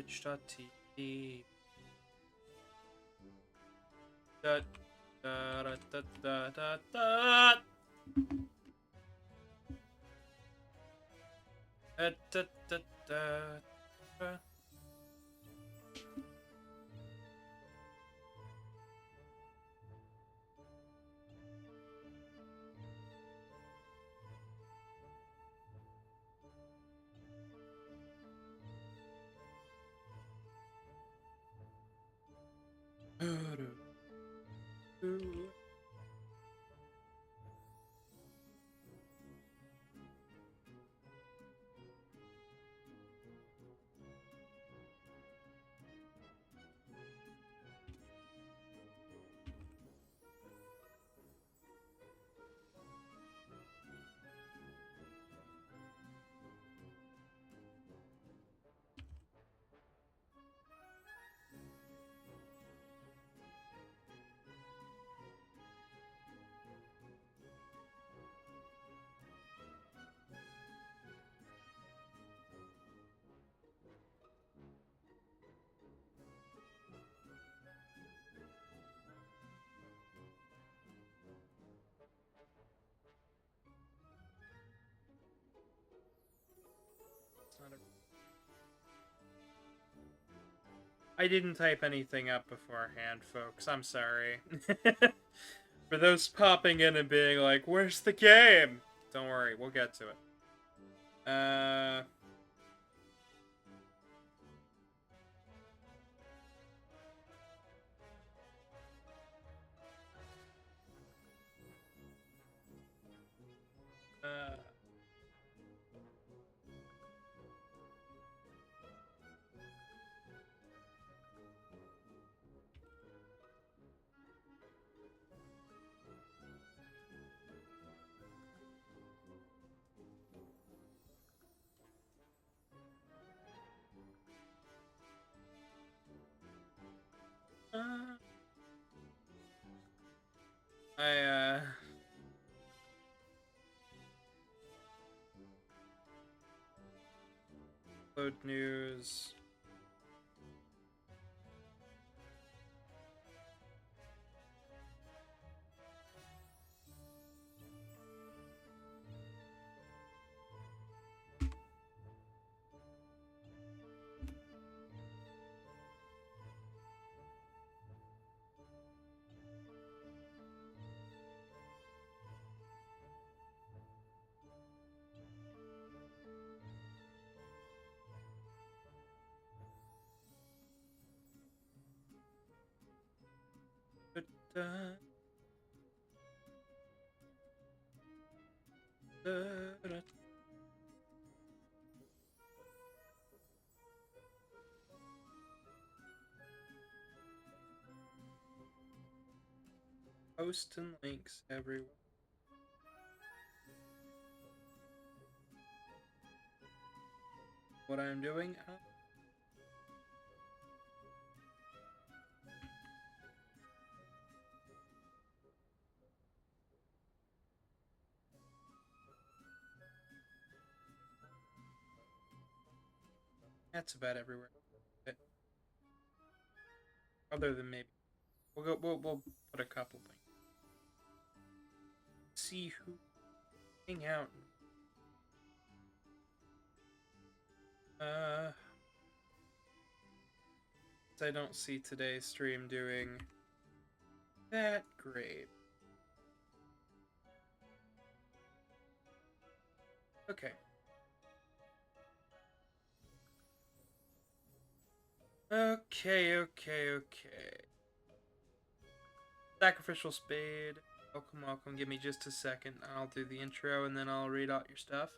Twitch.tv. Da, da, da, da, da, da, da. Da, da, da, da. I didn't type anything up beforehand, folks. I'm sorry. For those popping in and being like, where's the game? Don't worry, we'll get to it. Load news. Posting links everywhere. What I'm doing? That's about everywhere. Other than maybe we'll put a couple things. See who hang out. I don't see today's stream doing that great. Okay. Okay. Sacrificial Spade. Welcome. Give me just a second. I'll do the intro and then I'll read out your stuff.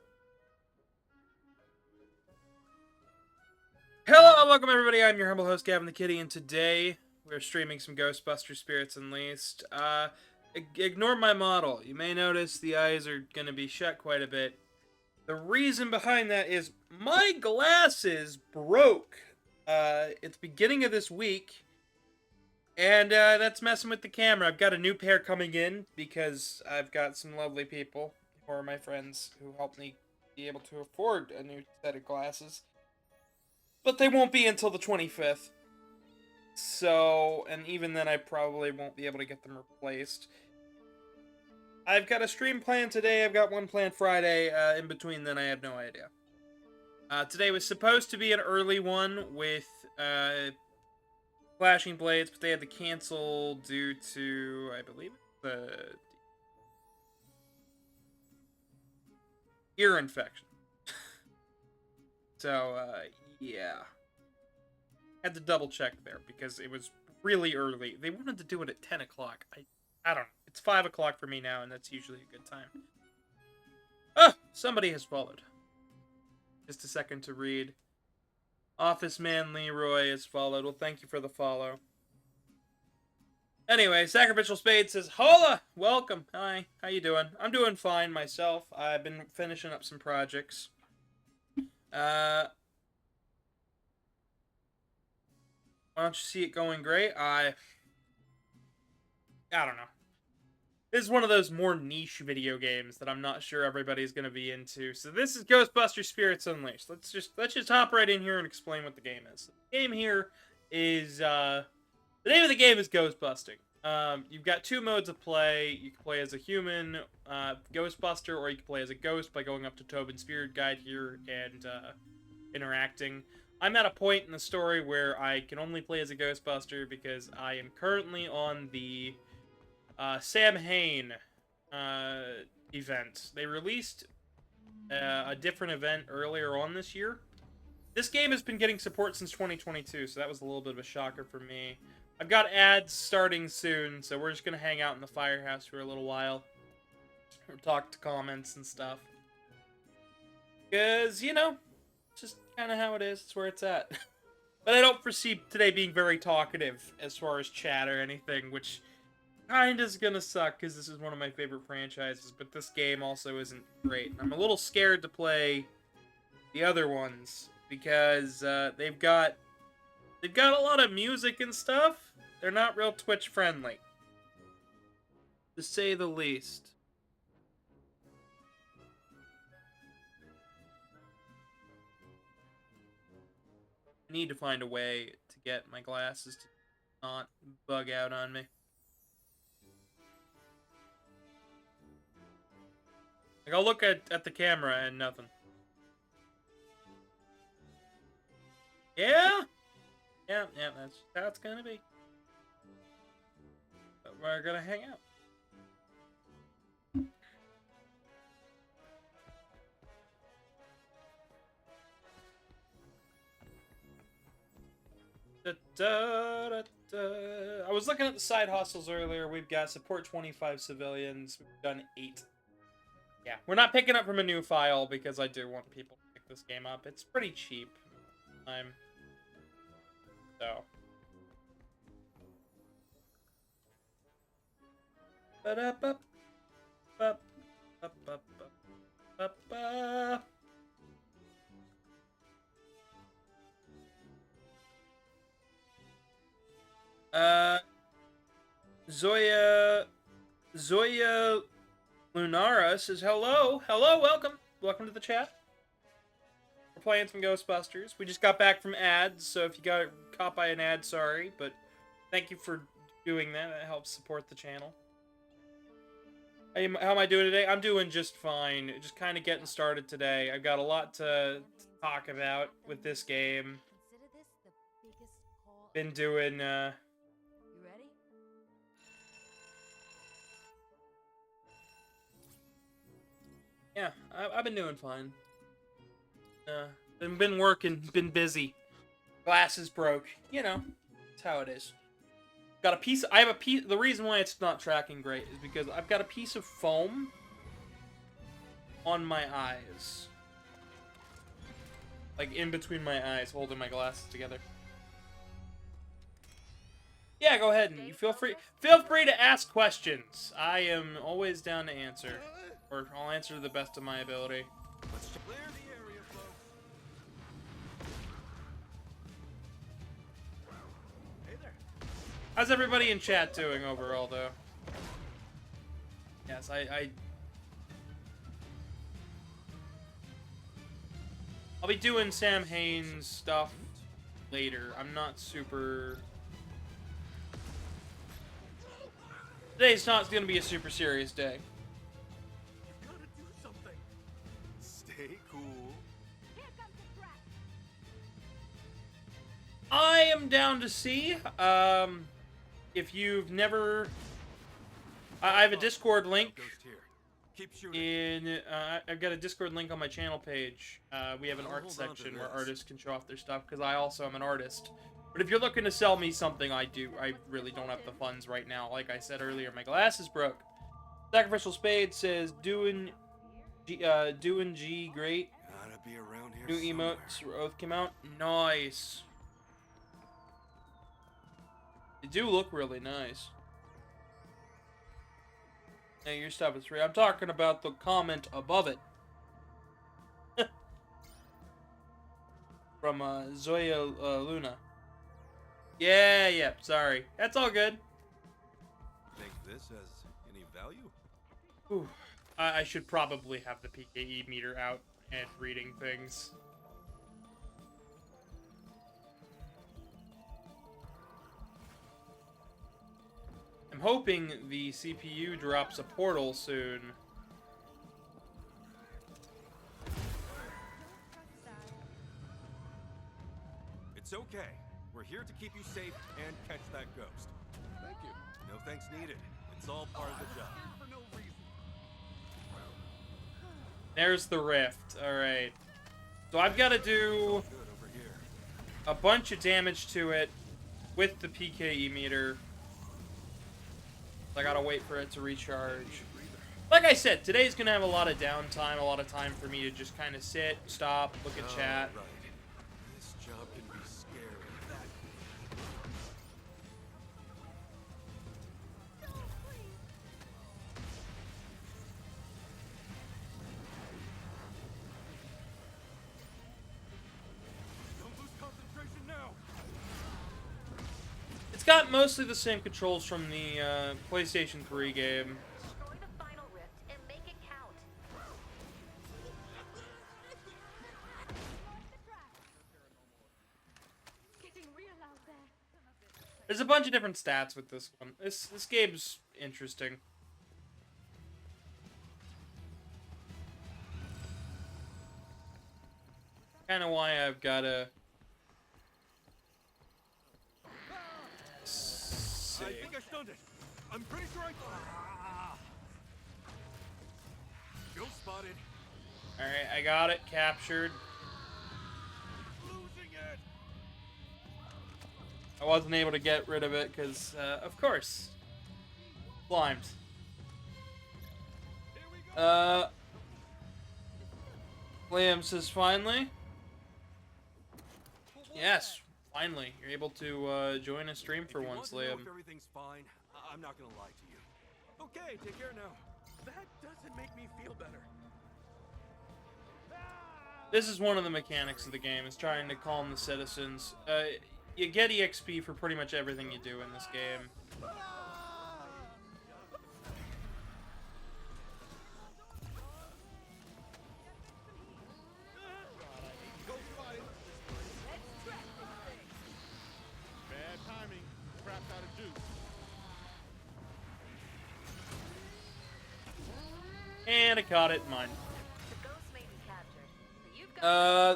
Hello and welcome everybody. I'm your humble host, Gavin the Kitty, and today we're streaming some Ghostbusters Spirits Unleashed. Ignore my model. You may notice the eyes are going to be shut quite a bit. The reason behind that is my glasses broke at the beginning of this week, and that's messing with the camera. I've got a new pair coming in because I've got some lovely people who are my friends who helped me be able to afford a new set of glasses. But they won't be until the 25th. So, and even then I probably won't be able to get them replaced. I've got a stream planned today, I've got one planned Friday, in between then I have no idea. Today was supposed to be an early one with, Flashing Blades, but they had to cancel due to, I believe, the ear infection. So, yeah. Had to double check there because it was really early. They wanted to do it at 10 o'clock. I don't know. It's 5 o'clock for me now, and that's usually a good time. Oh, somebody has followed. Just a second to read. Office Man Leroy has followed. Well, thank you for the follow. Anyway, Sacrificial Spade says, Hola! Welcome. Hi. How you doing? I'm doing fine myself. I've been finishing up some projects. Why don't you see it going great? I don't know. This is one of those more niche video games that I'm not sure everybody's going to be into. So this is Ghostbusters Spirits Unleashed. Let's just hop right in here and explain what the game is. The game here is the name of the game is Ghostbusting. You've got two modes of play. You can play as a human Ghostbuster, or you can play as a ghost by going up to Tobin's Spirit Guide here and interacting. I'm at a point in the story where I can only play as a Ghostbuster because I am currently on the Sam Hain event. They released a different event earlier on this year. This game has been getting support since 2022, so that was a little bit of a shocker for me. I've got ads starting soon, so we're just going to hang out in the firehouse for a little while. Or talk to comments and stuff. Because, you know, it's just kind of how it is. It's where it's at. But I don't foresee today being very talkative as far as chat or anything, which kind of is going to suck because this is one of my favorite franchises, but this game also isn't great. I'm a little scared to play the other ones because they've got a lot of music and stuff. They're not real Twitch friendly, to say the least. I need to find a way to get my glasses to not bug out on me. Like, I'll look at the camera and nothing. Yeah? Yeah, that's how it's gonna be. But we're gonna hang out. I was looking at the side hustles earlier. We've got support 25 civilians. We've done 8. Yeah, we're not picking up from a new file because I do want people to pick this game up. It's pretty cheap. So. Zoya Lunara says hello, welcome to the chat. We're playing some Ghostbusters. We just got back from ads, so if you got caught by an ad, sorry, but thank you for doing that. That helps support the channel. How am I doing today? I'm doing just fine. Just kind of getting started today. I've got a lot to talk about with this game. Been doing, You ready? Yeah, I've been doing fine. Been working, been busy. Glasses broke. You know, that's how it is. Got a piece. I have a piece. The reason why it's not tracking great is because I've got a piece of foam on my eyes, like in between my eyes, holding my glasses together. Yeah, go ahead and you feel free to ask questions. I am always down to answer, or I'll answer to the best of my ability. Let's clear the area, folks. Hey there. How's everybody in chat doing overall, though? Yes, I'll be doing Sam Hain's stuff later. I'm not super... Today's not going to be a super serious day. You gotta do something. Stay cool. Here comes the threat. I am down to see. If you've never... I have a Discord link. Ghost here. Keep shooting. I've got a Discord link on my channel page. We have an art section where artists can show off their stuff, because I also am an artist. But if you're looking to sell me something, I really don't have the funds right now. Like I said earlier, my glasses broke. Sacrificial Spade says, doing G great. Gotta be around here New emotes for Oath came out. Nice. They do look really nice. Hey, your stuff is free. I'm talking about the comment above it. From Zoya Luna. Yeah, sorry. That's all good. Think this has any value? Ooh, I should probably have the PKE meter out and reading things. I'm hoping the CPU drops a portal soon. It's okay. We're here to keep you safe and catch that ghost. Thank you. No thanks needed. It's all part of the job. For no reason. There's the rift. Alright. So I've got to do a bunch of damage to it with the PKE meter. I gotta wait for it to recharge. Like I said, today's gonna have a lot of downtime, a lot of time for me to just kind of sit, stop, look at chat. Right. This job can be scary. Don't lose concentration now. It's got mostly the same controls from the PlayStation 3 game. Destroy the final rift and make it count. Getting real out there. There's a bunch of different stats with this one. This game's interesting. Kind of why I've got to... I think I stunned it. I'm pretty sure Ghost spotted. Alright, I got it captured. Losing it. I wasn't able to get rid of it because, of course, slimed. Here we go. Liam says finally. Yes, finally. You're able to join a stream for If you once, want to know Liam. if everything's fine, I'm not gonna lie to you. Okay, take care now. That doesn't make me feel better. This is one of the mechanics of the game, is trying to calm the citizens. You get EXP for pretty much everything you do in this game. Bad timing. Crap gotta do. And I caught it in mine. The ghost may be captured, but you've got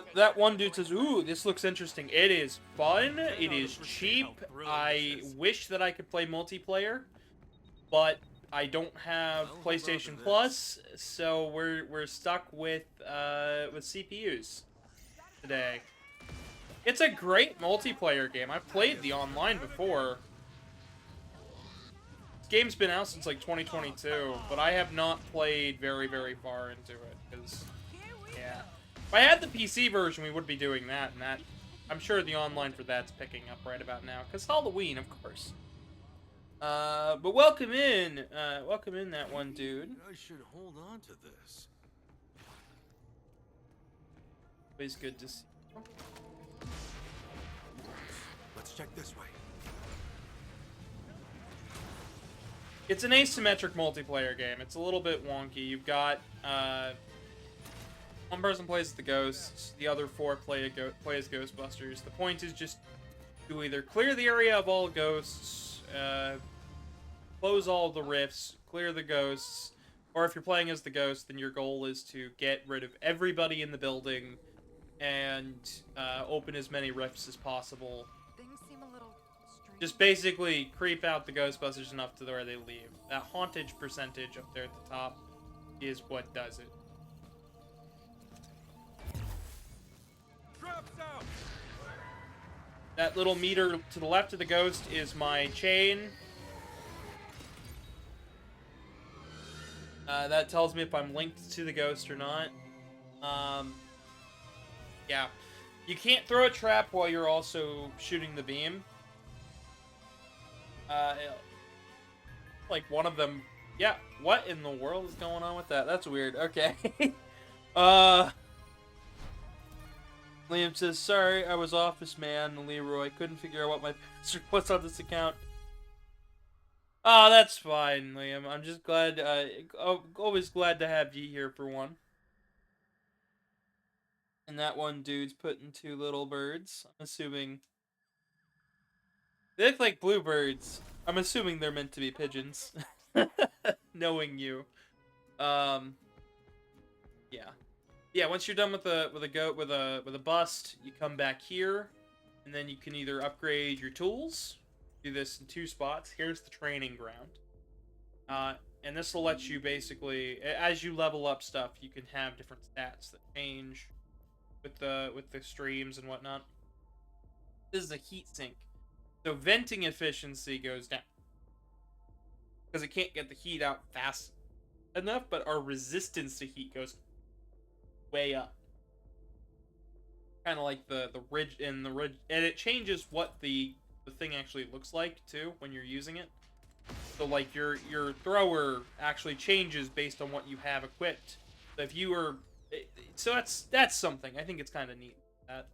to That one dude says, ooh, this looks interesting. It is fun. It is cheap. I wish that I could play multiplayer, but I don't have PlayStation Plus, so we're stuck with CPUs today. It's a great multiplayer game. I've played the online before. This game's been out since like 2022, but I have not played very far into it because, yeah. If I had the PC version, we would be doing that, and that, I'm sure the online for that's picking up right about now, because Halloween, of course. But welcome in that one dude. I should hold on to this. Always good to see. Let's check this way. It's an asymmetric multiplayer game. It's a little bit wonky. You've got One person plays the ghosts, the other four plays Ghostbusters. The point is just to either clear the area of all ghosts, close all the rifts, clear the ghosts, or if you're playing as the ghost, then your goal is to get rid of everybody in the building and open as many rifts as possible. Things seem a little strange. Just basically creep out the Ghostbusters enough to where they leave. That hauntage percentage up there at the top is what does it. Traps out! That little meter to the left of the ghost is my chain. That tells me if I'm linked to the ghost or not. Yeah. You can't throw a trap while you're also shooting the beam. Like one of them... Yeah, what in the world is going on with that? That's weird. Okay. Liam says, sorry, I was office man, Leroy. Couldn't figure out what my password was on this account. Oh, that's fine, Liam. I'm just glad, always glad to have you here for one. And that one dude's putting two little birds. I'm assuming... They look like bluebirds. I'm assuming they're meant to be pigeons. Knowing you. Yeah. Yeah, once you're done with a bust, you come back here, and then you can either upgrade your tools. Do this in 2 spots. Here's the training ground. And this will let you basically, as you level up stuff, you can have different stats that change with the streams and whatnot. This is a heat sink. So venting efficiency goes down. Because it can't get the heat out fast enough, but our resistance to heat goes way up. Kind of like the ridge, and it changes what the thing actually looks like too when you're using it. So like your thrower actually changes based on what you have equipped. So if you were, so that's something. I think it's kind of neat. That.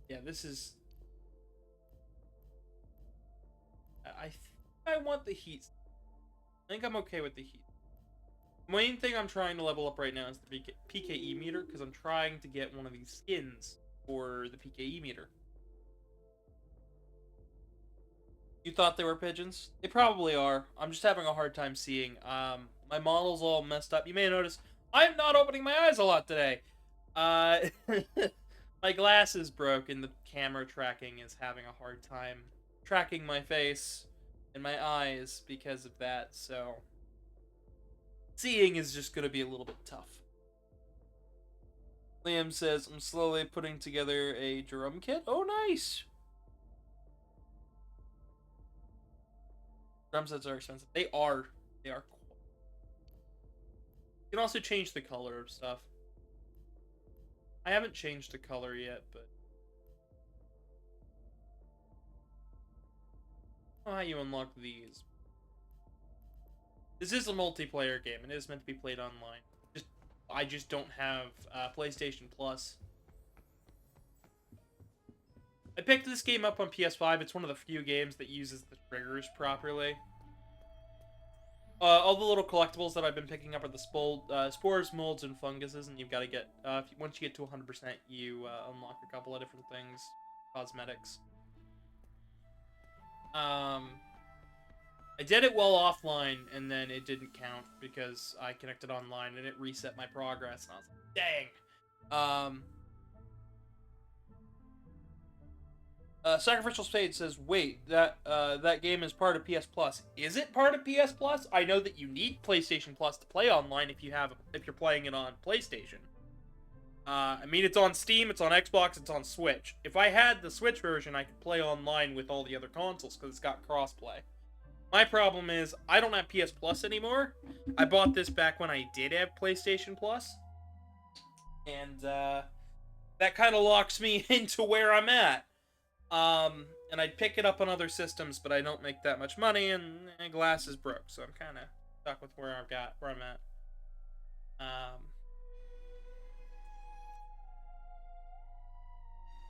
Yeah, this is. I want the heat. I think I'm okay with the heat. The main thing I'm trying to level up right now is the PKE meter, because I'm trying to get one of these skins for the PKE meter. You thought they were pigeons? They probably are. I'm just having a hard time seeing. My model's all messed up. You may notice I'm not opening my eyes a lot today. My glasses broke and the camera tracking is having a hard time tracking my face and my eyes because of that, so seeing is just going to be a little bit tough. Liam says, I'm slowly putting together a drum kit. Oh, nice! Drum sets are expensive. They are. You can also change the color of stuff. I haven't changed the color yet, but... I don't know how you unlock these. This is a multiplayer game, and it is meant to be played online. I just don't have PlayStation Plus. I picked this game up on PS5. It's one of the few games that uses the triggers properly. All the little collectibles that I've been picking up are the spores, molds, and funguses, and you've got to get... once you get to 100%, you unlock a couple of different things. Cosmetics. I did it while offline, and then it didn't count because I connected online, and it reset my progress, and I was like, dang! Sacrificial Spade says, wait, that game is part of PS Plus. Is it part of PS Plus? I know that you need PlayStation Plus to play online if you're playing it on PlayStation. I mean, it's on Steam, it's on Xbox, it's on Switch. If I had the Switch version, I could play online with all the other consoles, because it's got crossplay. My problem is, I don't have PS Plus anymore. I bought this back when I did have PlayStation Plus. And, that kind of locks me into where I'm at. And I'd pick it up on other systems, but I don't make that much money, and glass is broke, so I'm kind of stuck with where I'm at.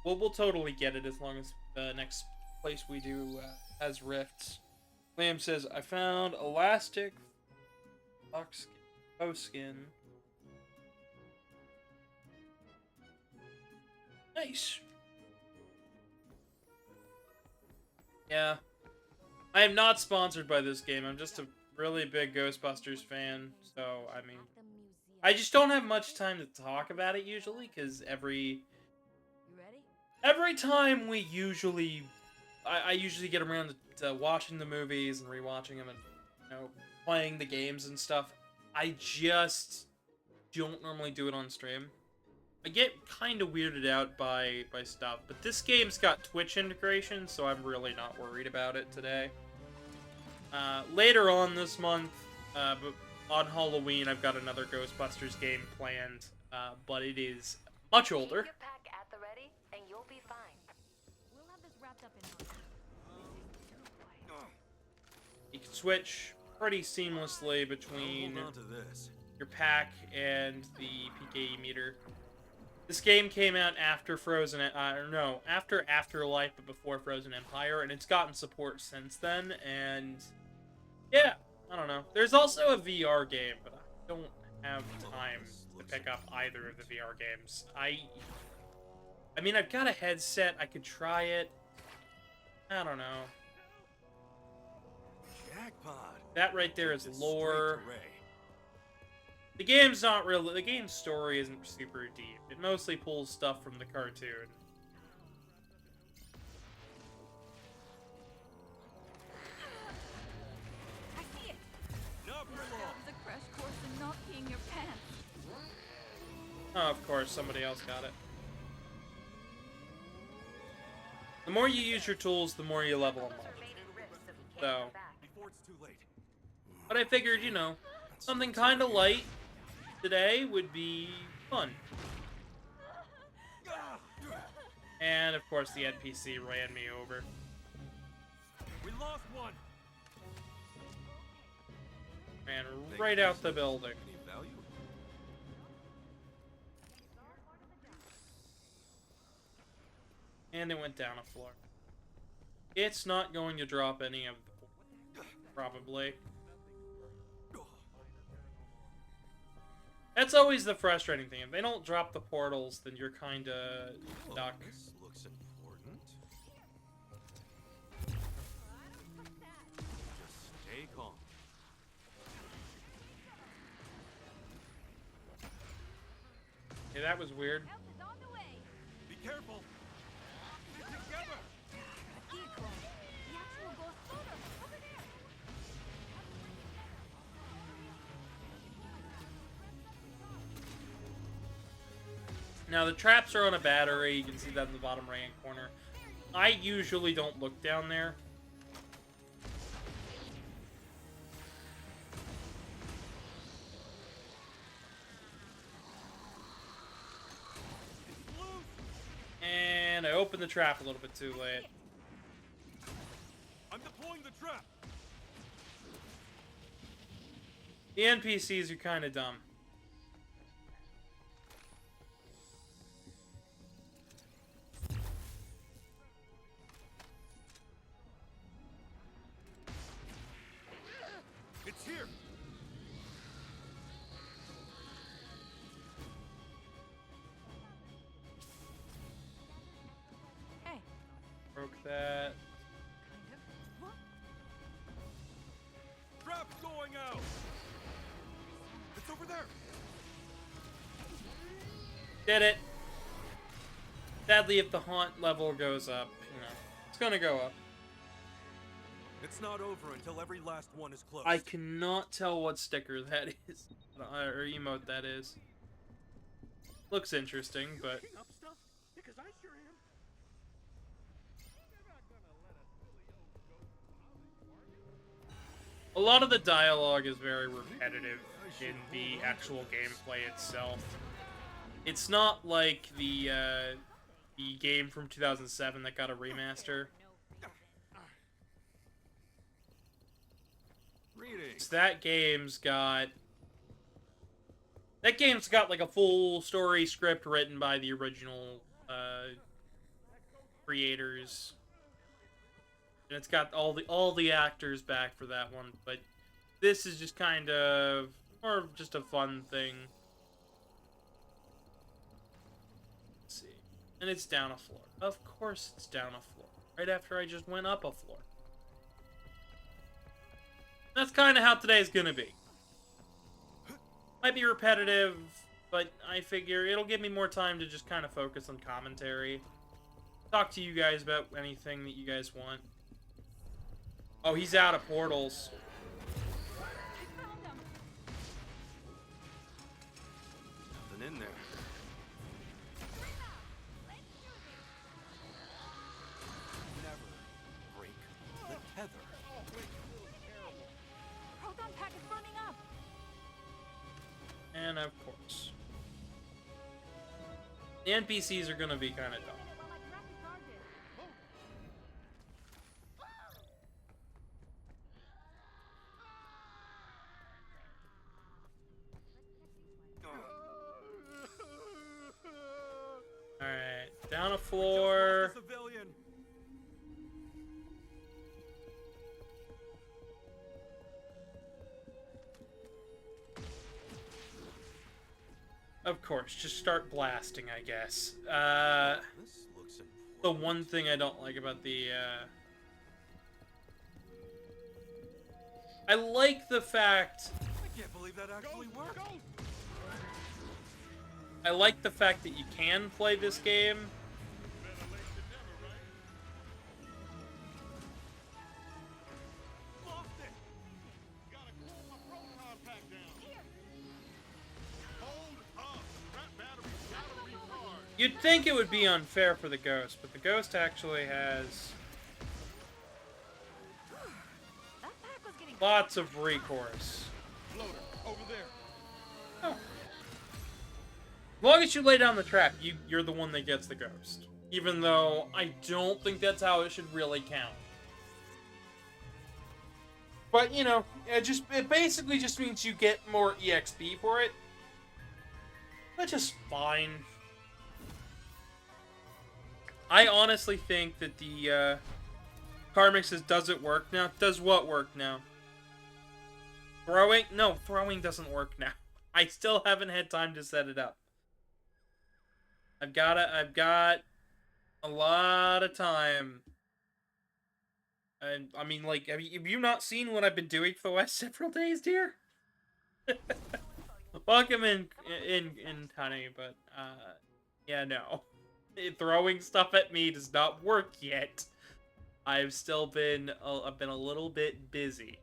We'll totally get it as long as the next place we do has rifts. Liam says, I found elastic box skin Nice. Yeah. I am not sponsored by this game. I'm just a really big Ghostbusters fan. So, I mean, I just don't have much time to talk about it usually, because every time we usually... I usually get around to watching the movies and rewatching them and, playing the games and stuff. I just don't normally do it on stream. I get kind of weirded out by stuff, but this game's got Twitch integration, so I'm really not worried about it today. Later on this month, but on Halloween, I've got another Ghostbusters game planned, but it is much older. Keep your pack at the ready, and you'll be fine. We'll have this wrapped up in You can switch pretty seamlessly between your pack and the PKE meter. This game came out after after Afterlife, but before Frozen Empire, and it's gotten support since then, and yeah, I don't know. There's also a VR game, but I don't have time to pick up either of the VR games. I mean, I've got a headset, I could try it. I don't know. That right there is lore. The game's not really... The game's story isn't super deep. It mostly pulls stuff from the cartoon. I see it. That was a crash course in not peeing your pants. Oh, of course, somebody else got it. The more you use your tools, the more you level them up. So... But I figured, something kind of light today would be fun. And, of course, the NPC ran me over. We lost one. Ran right out the building. Any value? And it went down a floor. It's not going to drop any of the... Probably. That's always the frustrating thing. If they don't drop the portals, then you're kinda stuck. This looks important. Just stay calm. Yeah, that was weird. Help is on the way. Be careful. Get together. A vehicle. The actual ghost photo. Over there. Now, the traps are on a battery. You can see that in the bottom right-hand corner. I usually don't look down there. And I opened the trap a little bit too late. I'm deploying the trap. The NPCs are kind of dumb. It's here. Hey. Broke that. What? Trap's going out. It's over there. Did it. Sadly, if the haunt level goes up, it's gonna go up. It's not over until every last one is closed. I cannot tell what sticker that is, or emote that is. Looks interesting, but Picking up stuff? Because I sure am. a lot of the dialogue is very repetitive in the actual gameplay itself. It's not like the game from 2007 that got a remaster. Greetings. That game's got like a full story script written by the original creators, and it's got all the actors back for that one. But this is just kind of more of just a fun thing. Let's see. And it's down a floor. Of course it's down a floor. Right after I just went up a floor. That's kind of how today's gonna be. Might be repetitive, but I figure it'll give me more time to just kind of focus on commentary. Talk to you guys about anything that you guys want. Oh, he's out of portals. I found them. Nothing in there. Never break the tether. Proton pack is burning up. And of course. The NPCs are gonna be kind of dumb. Alright, down a floor. Just lost a civilian. Of course, just start blasting, I guess. This looks important. The one thing I don't like about the, I like the fact... I can't believe that actually worked. I like the fact that you can play this game. Lost it. Gotta cool my proton pack down. Hold up. That battery's gotta recharge. You'd think it would be unfair for the ghost, but the ghost actually has That pack was getting lots of recourse. Floater, over there. Oh. As long as you lay down the trap, you're the one that gets the ghost. Even though I don't think that's how it should really count. But, you know, it basically just means you get more EXP for it. That's just fine. I honestly think that the Karmic says, does it work now? Does what work now? Throwing? No, throwing doesn't work now. I still haven't had time to set it up. I've got a lot of time. And, I mean, like, have you not seen what I've been doing for the last several days, dear? Welcome in, honey, but, yeah, no. Throwing stuff at me does not work yet. I've been a little bit busy.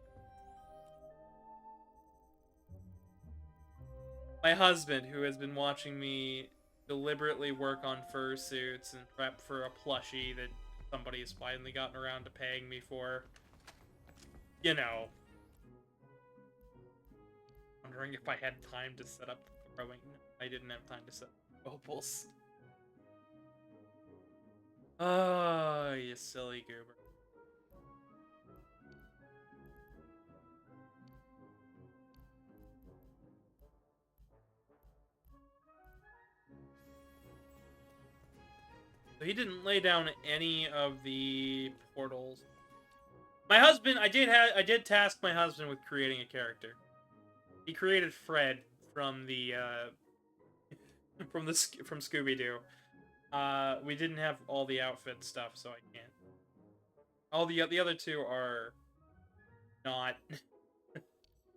My husband, who has been watching me deliberately work on fursuits and prep for a plushie that somebody has finally gotten around to paying me for. You know. Wondering if I had time to set up the throwing. I didn't have time to set up mobiles. Oh, you silly goober. So he didn't lay down any of the portals. My husband, I did task my husband with creating a character. He created Fred from the from Scooby-Doo. We didn't have all the outfit stuff, so I can't. All the other two are not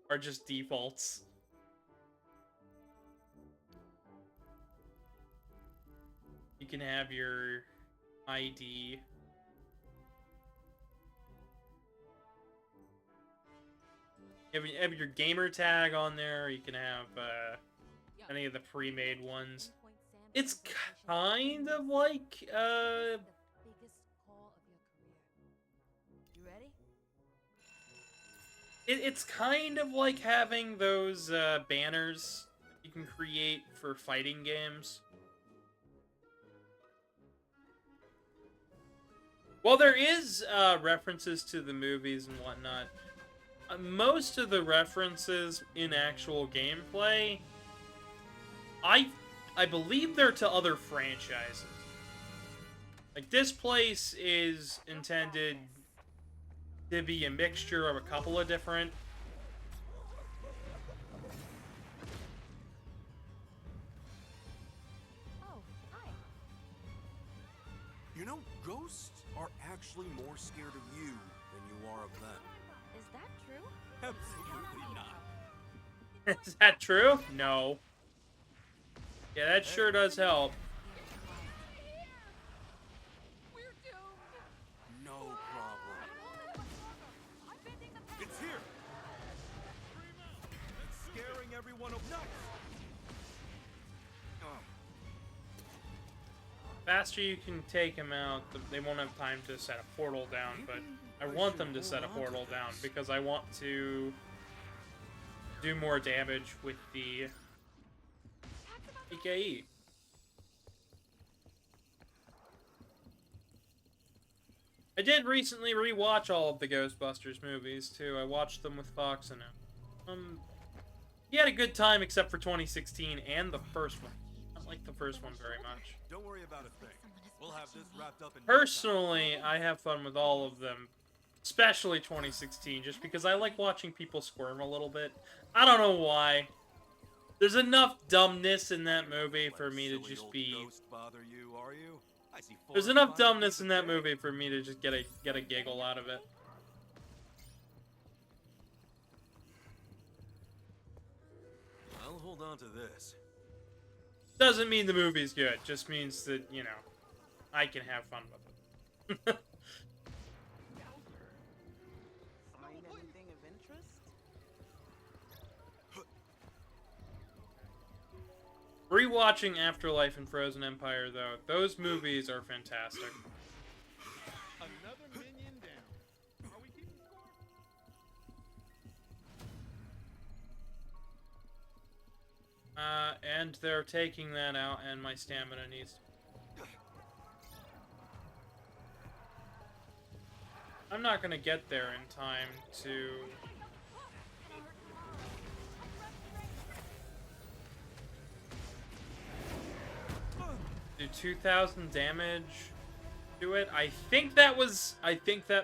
are just defaults. You can have your ID. You have your gamer tag on there. You can have any of the pre-made ones. It's kind of like The biggest call of your career. You ready? it's kind of like having those banners that you can create for fighting games. Well, there is references to the movies and whatnot. Most of the references in actual gameplay, I believe they're to other franchises. Like, this place is intended to be a mixture of a couple of different... Oh, hi. You know, ghosts are actually more scared of you than you are of them. Is that true? Absolutely not. Is that true? No. Yeah, that sure does help. We're doomed. No problem. I'm bending the power. It's here. It's scaring everyone of nuts. Faster you can take them out, they won't have time to set a portal down, but I want them to set a portal down because I want to do more damage with the PKE. I did recently rewatch all of the Ghostbusters movies too. I watched them with Fox and he had a good time except for 2016 and the first one. I don't like the first one very much. Don't worry about a thing. We'll have this wrapped up in Personally, I have fun with all of them, especially 2016, just because I like watching people squirm a little bit. I don't know why. There's enough dumbness in that movie for me to just be. Bother you, are you? I see There's enough dumbness in that movie for me to just get a giggle out of it. I'll hold on to this. Doesn't mean the movie's good. Just means that, you know, I can have fun with it. Find anything of interest? Rewatching Afterlife and Frozen Empire, though, those movies are fantastic. Another minion down. Are we keeping score? And they're taking that out, and my stamina needs to... I'm not gonna get there in time to... do 2,000 damage to it. I think that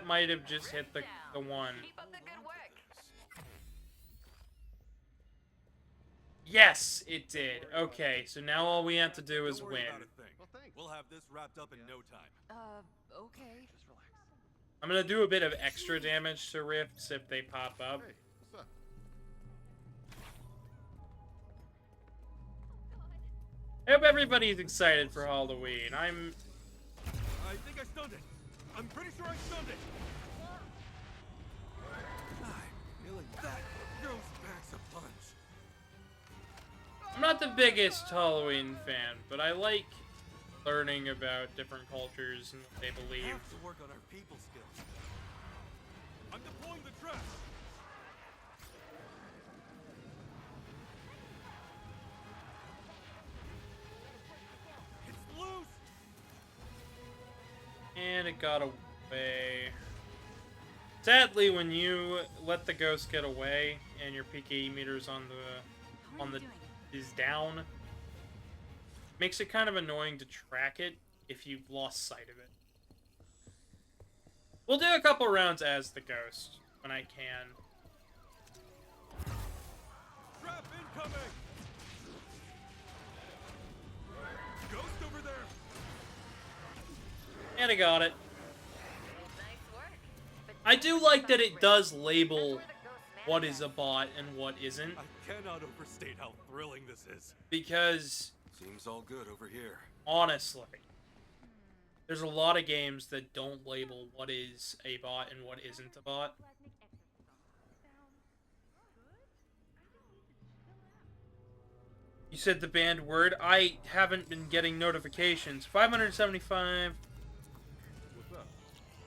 might have just hit the one. Keep up the good work. Yes, it did. Okay, so now all we have to do is Don't worry win. about a thing. Well, thanks. We'll have this wrapped up in no time. Okay. Just relax. I'm gonna do a bit of extra damage to rifts if they pop up. Hey, what's up? I hope everybody's excited for Halloween. I think I stunned it. I'm pretty sure I stunned it. I'm feeling that goes packs a punch. I'm not the biggest Halloween fan, but I like learning about different cultures and what they We believe. have to work on our people skills. I'm deploying the trap. It's loose. And it got away. Sadly, when you let the ghost get away and your PKE meters on the is down, makes it kind of annoying to track it if you've lost sight of it. We'll do a couple rounds as the ghost when I can. Trap incoming. Ghost over there. And I got it. Nice work. But I do like that it does that's label where the ghost what is a manifests. bot and what isn't, I cannot overstate how thrilling this is. because Seems all good over here. honestly, there's a lot of games that don't label what is a bot and what isn't a bot. You said the banned word. I haven't been getting notifications. 575. What's up?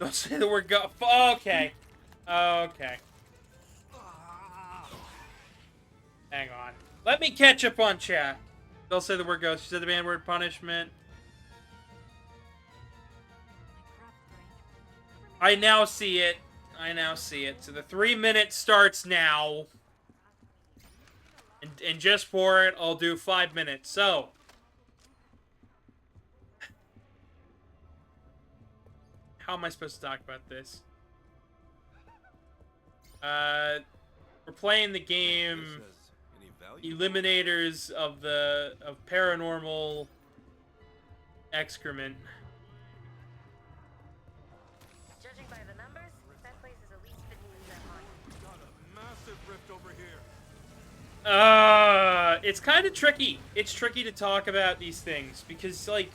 Don't say the word go. Okay. Okay. Hang on. Let me catch up on chat. They'll say the word ghost. You said the banned word punishment. I now see it. I now see it. So the 3 minutes starts now. And just for it, I'll do 5 minutes. So. How am I supposed to talk about this? We're playing the game Any value? Eliminators of Paranormal Excrement. explosive rift over here. It's kind of tricky. It's tricky to talk about these things because, like,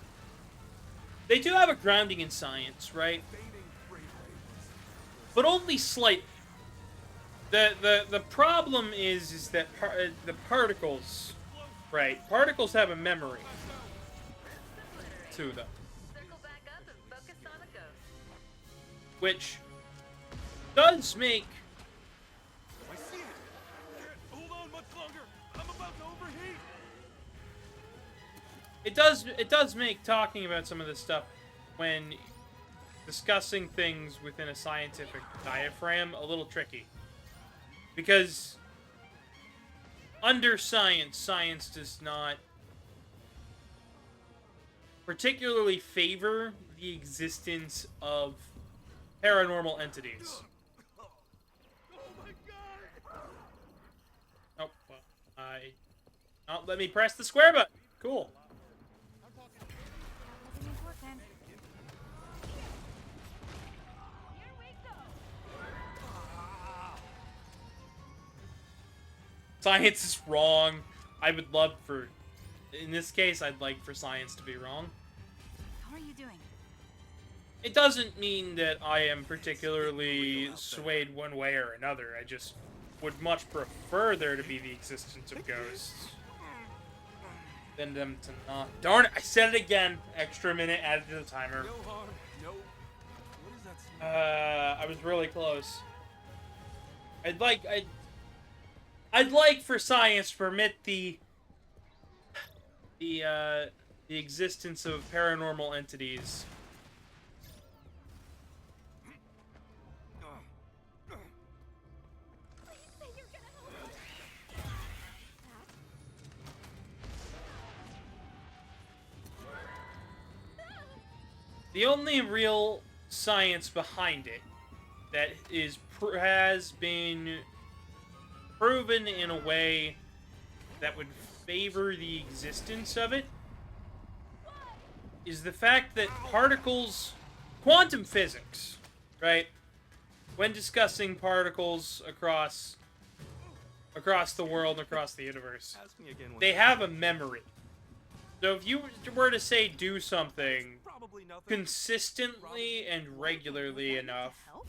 they do have a grounding in science, right? Fading freight waves. But only slightly. The problem is that the particles, right? Particles have a memory to them, Circle back up and focus on the ghost. which does make I see it. Can't hold on much longer. I'm about to overheat. it does make talking about some of this stuff when discussing things within a scientific diaphragm a little tricky. Because under science does not particularly favor the existence of paranormal entities. Oh my god! Oh, well, oh, let me press the square button. Cool. Nothing important. Here we go. Science is wrong. I would love for, in this case, I'd like for science to be wrong. How are you doing? It doesn't mean that I am particularly swayed one way or another. I just would much prefer there to be the existence of ghosts than them to not. Darn it, I said it again. Extra minute added to the timer. No harm. No. What is that smell? I was really close. I'd like for science to permit the existence of paranormal entities. Please say you're gonna help me. The only real science behind it that has been proven in a way that would favor the existence of it is the fact that particles, quantum physics, right? When discussing particles across the world, across the universe, Ask me again when they have a memory. So if you were to say do something probably nothing. consistently and regularly enough, Help?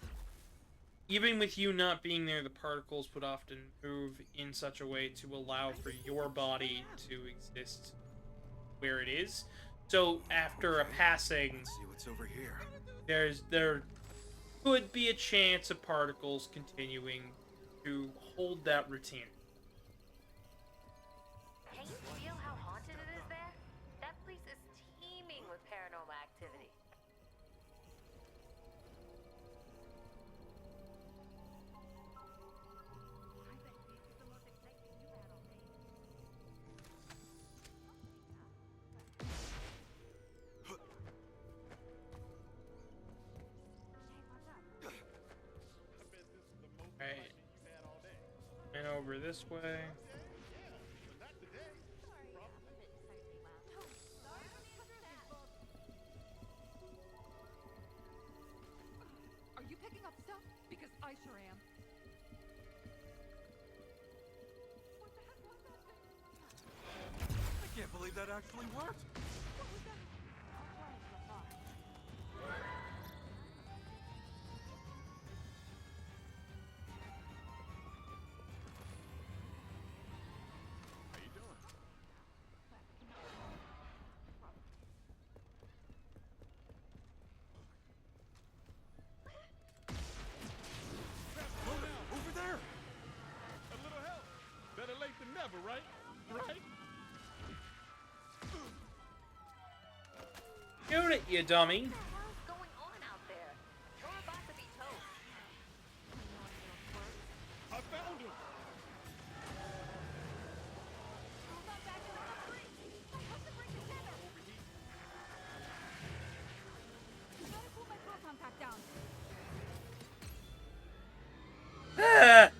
even with you not being there, the particles would often move in such a way to allow for your body to exist where it is. So after a passing, Let's see what's over here. there could be a chance of particles continuing to hold that routine. Can you feel how haunted it is there? That place is teeming with paranormal activity. I bet this is the most Right. fun you've had all day. And over this way. Yeah, but not today. Are you picking up stuff? Because I sure am. What the heck was that thing? I can't believe that actually worked. What was that? How you doing? Over there. A little help. Better late than never, right? Right? Shoot it, you dummy. What the hell's going on out there? You're about to be toast. I found him. Hold on back in the country. I have to bring the tether. You gotta pull my proton pack down. Ah!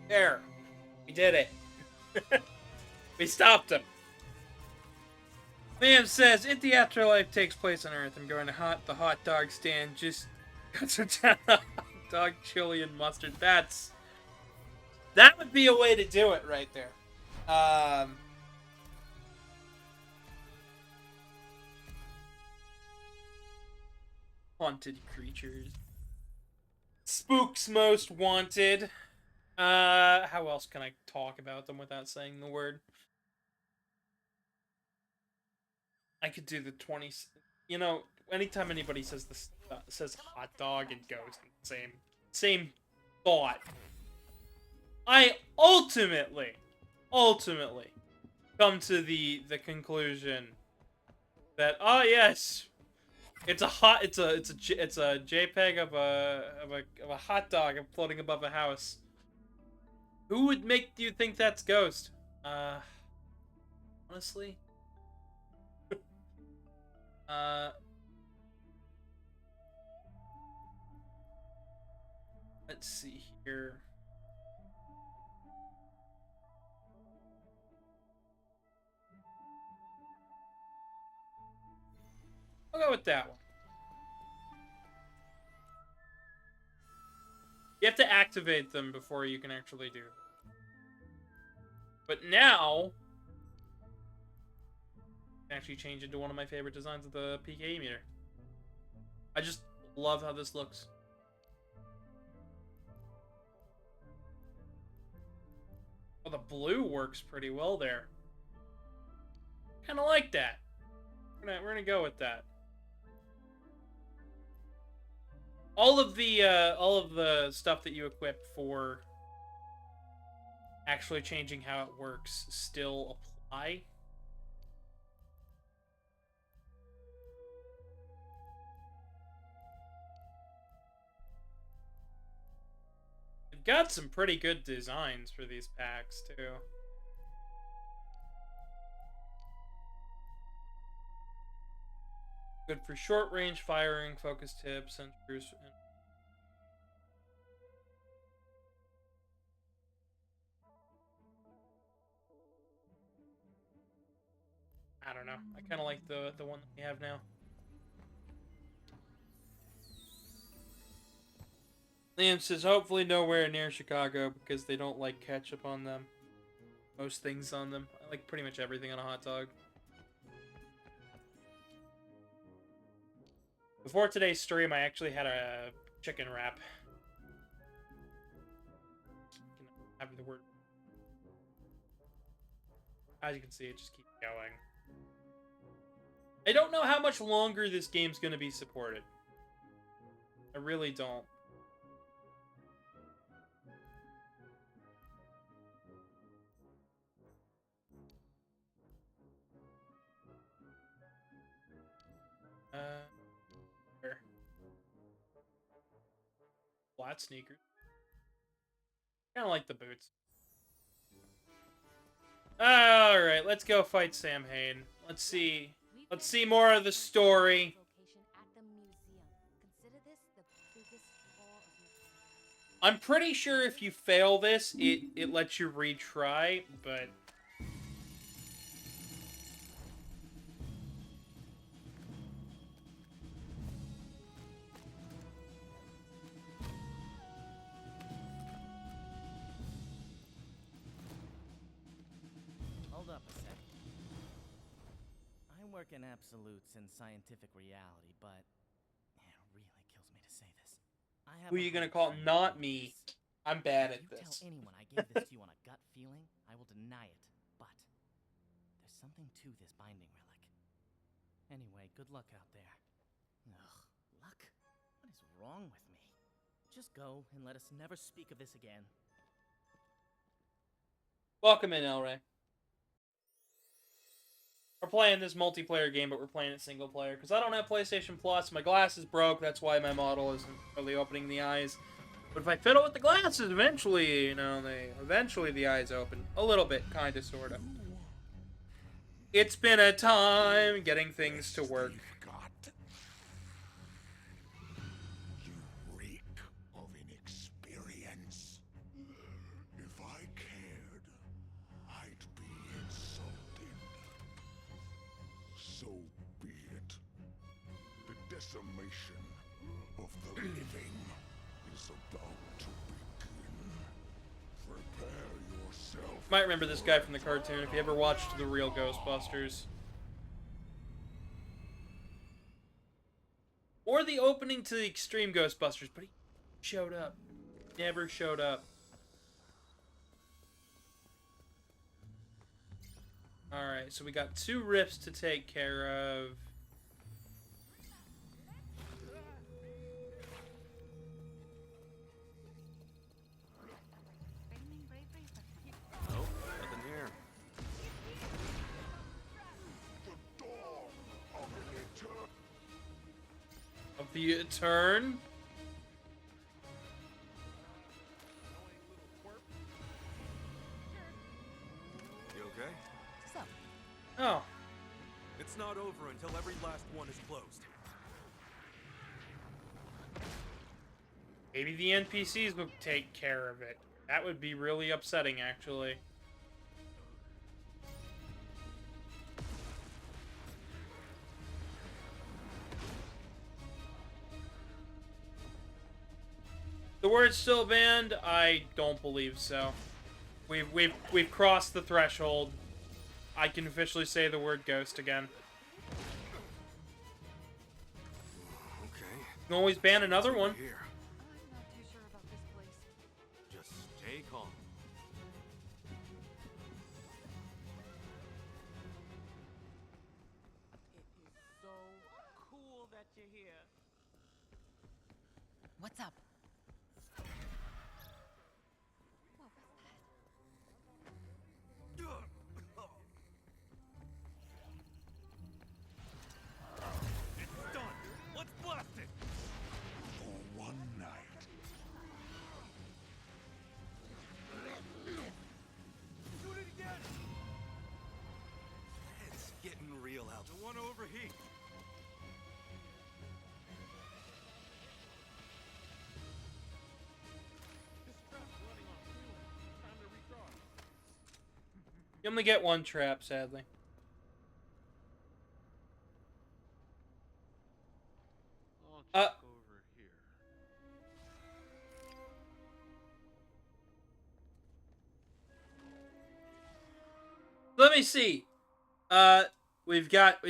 There. We did it. We stopped him. Liam says, if the afterlife takes place on Earth, I'm going to the hot dog stand. Just got some down the hot dog chili and mustard. That would be a way to do it right there. Haunted creatures. Spooks most wanted. How else can I talk about them without saying the word? I could do the 20. You know, anytime anybody says this, says hot dog and ghost, same thought. I ultimately come to the conclusion that yes, it's a JPEG of a hot dog floating above a house. Who would make you think that's Ghost? Honestly, let's see here. I'll go with that one. You have to activate them before you can actually do it. But now, I can actually change into one of my favorite designs of the PKE meter. I just love how this looks. Oh, the blue works pretty well there. Kind of like that. We're gonna go with that. All of the stuff that you equip for actually changing how it works still apply. They've got some pretty good designs for these packs too. Good for short range firing, focus tips, and I don't know. I kind of like the one that we have now. Liam says, hopefully nowhere near Chicago because they don't like ketchup on them. Most things on them. I like pretty much everything on a hot dog. Before today's stream, I actually had a chicken wrap. Have the word. As you can see, it just keeps going. I don't know how much longer this game's going to be supported. I really don't. Where? Flat sneakers. Kind of like the boots. Alright, let's go fight Sam Hain. Let's see more of the story. I'm pretty sure if you fail this, it lets you retry, but... Hold up a sec. I work in absolutes and scientific reality, but it really kills me to say this. Who are you gonna call? Not me. I'm bad at this. If you tell anyone I gave this to you on a gut feeling, I will deny it. But there's something to this binding relic. Anyway, good luck out there. Ugh, luck? What is wrong with me? Just go and let us never speak of this again. Welcome in, El Rey. We're playing this multiplayer game, but we're playing it single player because I don't have PlayStation Plus. My glasses broke. That's why my model isn't really opening the eyes. But if I fiddle with the glasses, eventually, you know, eventually the eyes open a little bit, kind of, sort of. It's been a time getting things to work. You reek of inexperience. If I cared, I'd be insulted. So be it. The decimation of the living is about to begin. Prepare yourself. Might remember this guy from the cartoon if you ever watched the real Ghostbusters. Or the opening to the Extreme Ghostbusters, but he showed up. Never showed up. Alright, so we got 2 rifts to take care of. Nope, nothing here. The dawn of an eternal. Of the turn. You okay? So, Oh. It's not over until every last one is closed. Maybe the NPCs will take care of it. That would be really upsetting, actually. The word's still banned? I don't believe so. We've crossed the threshold. I can officially say the word ghost again. Okay. You can always ban another one. Here. I'm not too sure about this place. Just stay calm. It is so cool that you're here. What's up? It's done. Let's blast it. For one night. Shoot it again. It's getting real out. Don't want to overheat. This trap's running on fumes. Time to recharge. You only get one trap, sadly. I'll check over here. Let me see. We've got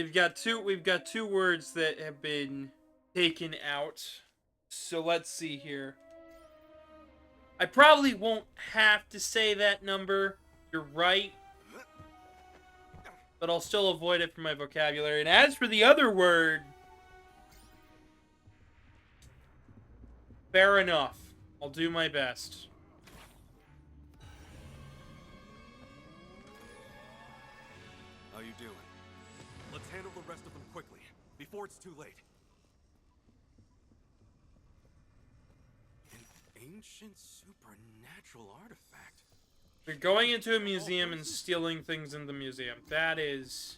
two words that have been taken out. So let's see here. I probably won't have to say that number. You're right. But I'll still avoid it from my vocabulary. And as for the other word, fair enough. I'll do my best. How you doing? Let's handle the rest of them quickly, before it's too late. An ancient supernatural artifact. You're going into a museum and stealing things in the museum. That is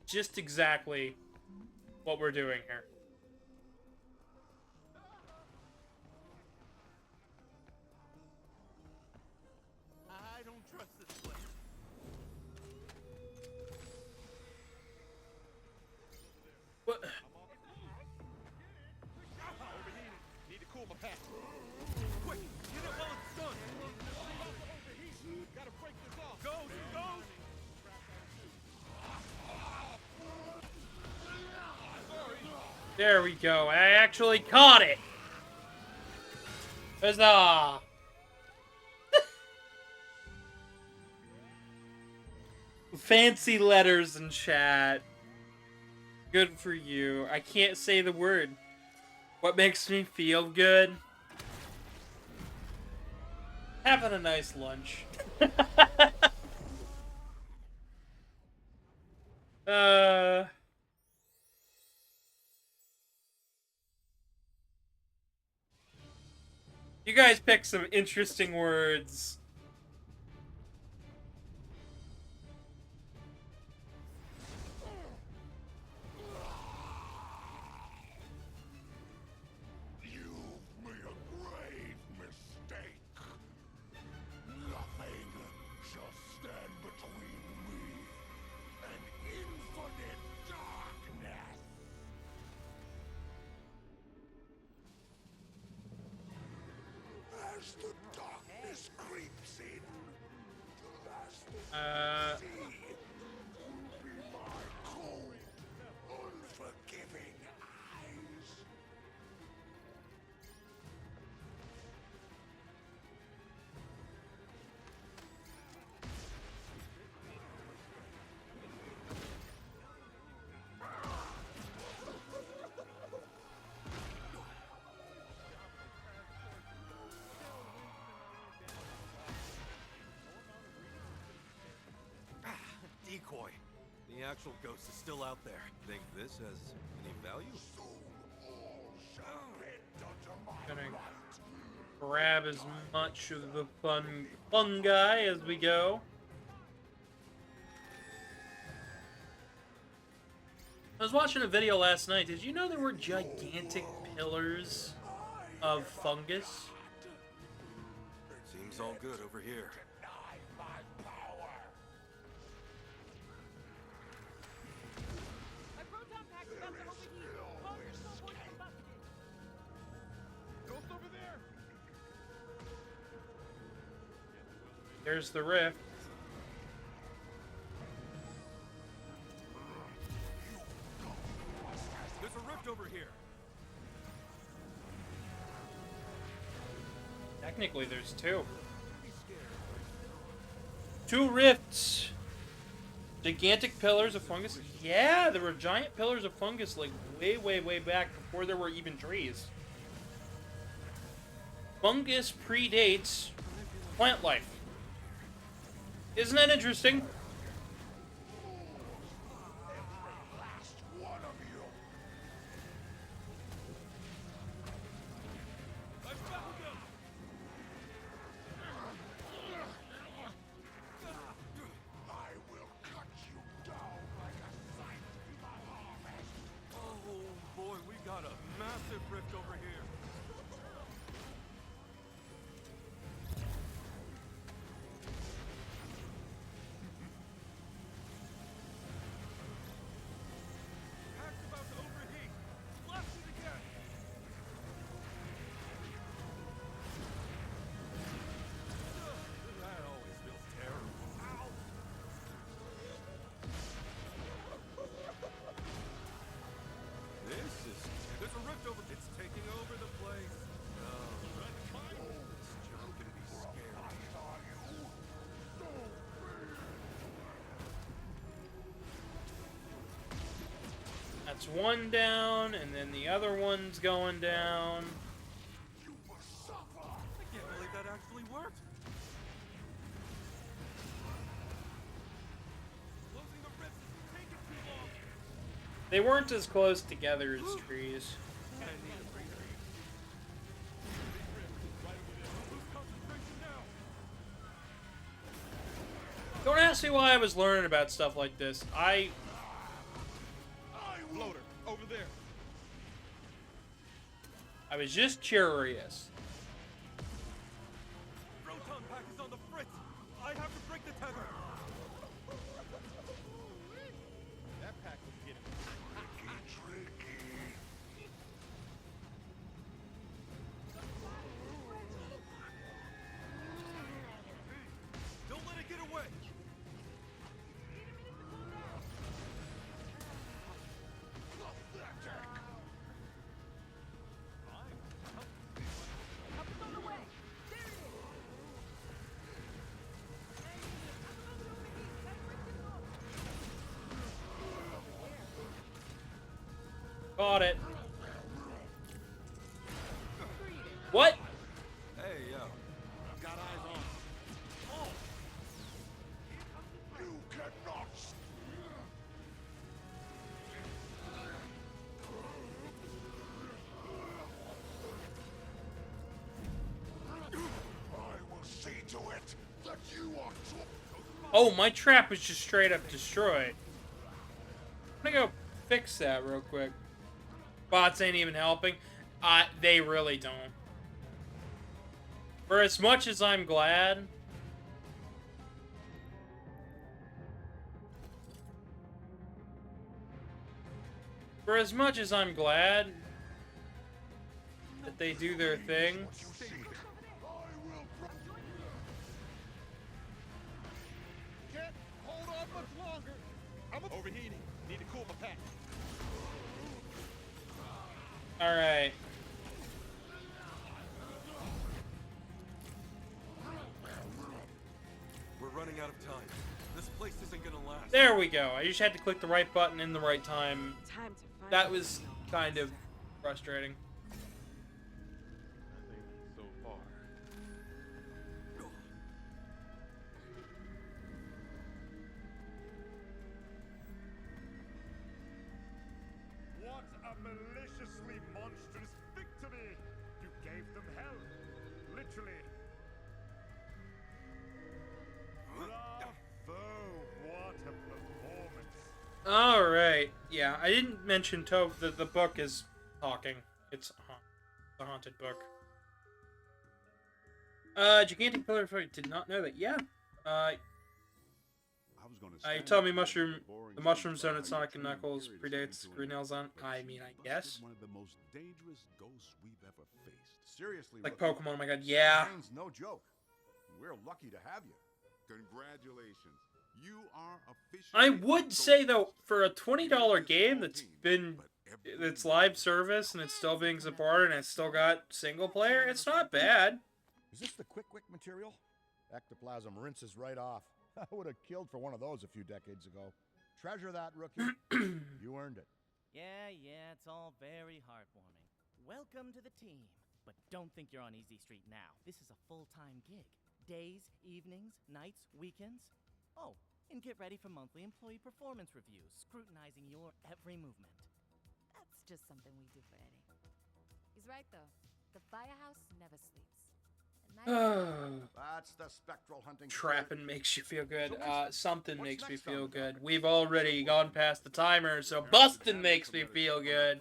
just exactly what we're doing here. I don't trust this place. What? Overheated. Need to cool my pack. Quick, get it while it's done. Gotta break this off. Go, go. There we go. I actually caught it. Huzzah! Fancy letters in chat. Good for you. I can't say the word. What makes me feel good? Having a nice lunch. You guys picked some interesting words. You made a grave mistake. Nothing shall stand between me and infinite darkness. As the darkness creeps in, the last of the sea will be my cold, unforgiving eyes. Decoy. The actual ghost is still out there. Think this has any value? All shall bend under my Gonna might. grab as much of the fungi as we go. I was watching a video last night. Did you know there were gigantic pillars of fungus? Seems all good over here. Deny my power. My proton pack's about to overheat. Call your small voice and bust it. Ghost over there. There's the rift. There's a rift over here. Technically, there's two. Two rifts. Gigantic pillars of fungus. Yeah, there were giant pillars of fungus like way, way, way back before there were even trees. Fungus predates plant life. Isn't that interesting? Last one of you. I will cut you down like a scythe in the harvest. Oh boy, we got a massive rift over here. Pack's about to overheat. Blast it again. That always feels terrible. Ow! There's a rift over. It's taking over the place. Oh, this junk can be scary. That's one down, and then the other one's going down. You will suffer. I can't believe that actually worked. Closing the rift is taking too long. They weren't as close together as trees. I need a breather. Lose concentration now. Don't ask me why I was learning about stuff like this. I will. Floater, over there. I was just curious. Proton pack is on the fritz. I have to break the tether. That pack was getting Tricky. Don't let it get away. Help is on the way. There it is. Got it. What? Hey, yo. got eyes on. You cannot. I will see to it that you are Oh, my trap was just straight up destroyed. I'm gonna go fix that real quick. Bots ain't even helping. They really don't. For as much as I'm glad... For as much as I'm glad that they do their thing, longer. I'm overheating. Need to cool my pack. Alright. We're running out of time. This place isn't gonna last. There we go. I just had to click the right button in the right time. Time to find That was kind of frustrating. Nothing so far. What a maliciously monstrous victory! You gave them hell. Literally. Bravo! What a performance! Alright. Yeah, I didn't mention the book is talking. It's a haunted book. Gigantic Pillar of Furry. Did not know that. Yeah. You tell me the Mushroom Zone at Sonic and Knuckles predates Green Hill Zone. I mean, I guess. One of the most dangerous ghosts we've ever faced. Seriously, Like Rookie, Pokemon, oh my god, yeah. Zane's no joke. We're lucky to have you. Congratulations. You are officially I would say, though, for a $20 game that's live service and it's still being supported and it's still got single player, it's not bad. Is this the quick material? Ectoplasm rinses right off. I would have killed for one of those a few decades ago. Treasure that, Rookie. You earned it. Yeah, it's all very heartwarming. Welcome to the team. But don't think you're on Easy Street now. This is a full-time gig. Days, evenings, nights, weekends. Oh, and get ready for monthly employee performance reviews, scrutinizing your every movement. That's just something we do for Eddie. He's right, though. The firehouse never sleeps. That's the spectral hunting. Trapping makes you feel good. Something makes me feel good. We've already gone past the timer, so busting makes me feel good.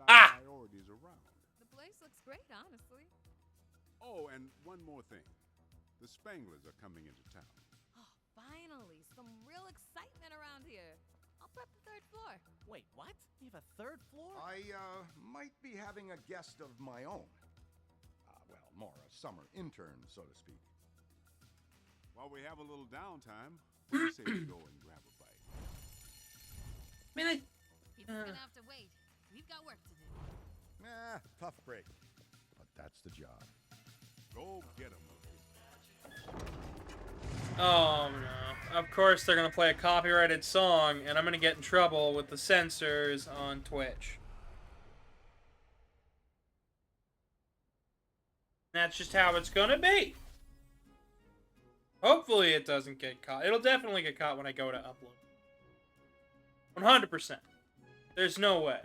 Ah! The place looks great, honestly. Oh, and one more thing. The Spanglers are coming into town. Oh, finally, some real excitement around here. I'll prep the third floor. Wait, what? You have a third floor? I might be having a guest of my own. Well, more a summer intern, so to speak. While we have a little downtime, what do you say we go and grab a bite? Man, He's gonna have to wait. We've got work to do. Tough break. But that's the job. Go get him, Rookie. oh no. Of course they're gonna play a copyrighted song, and I'm gonna get in trouble with the censors on Twitch. That's just how it's gonna be. Hopefully it doesn't get caught. It'll definitely get caught when I go to upload. 100%. There's no way.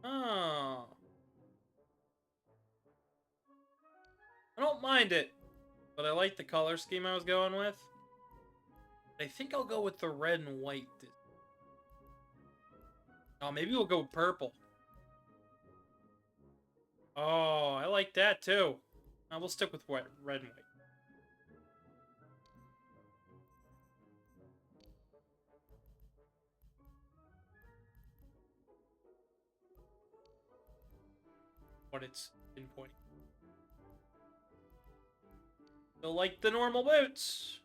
Oh. I don't mind it, but I like the color scheme I was going with. I think I'll go with the red and white. Oh, maybe we'll go with purple. Oh, I like that too. We'll stick with red and white. What it's pinpointing. So like the normal boots.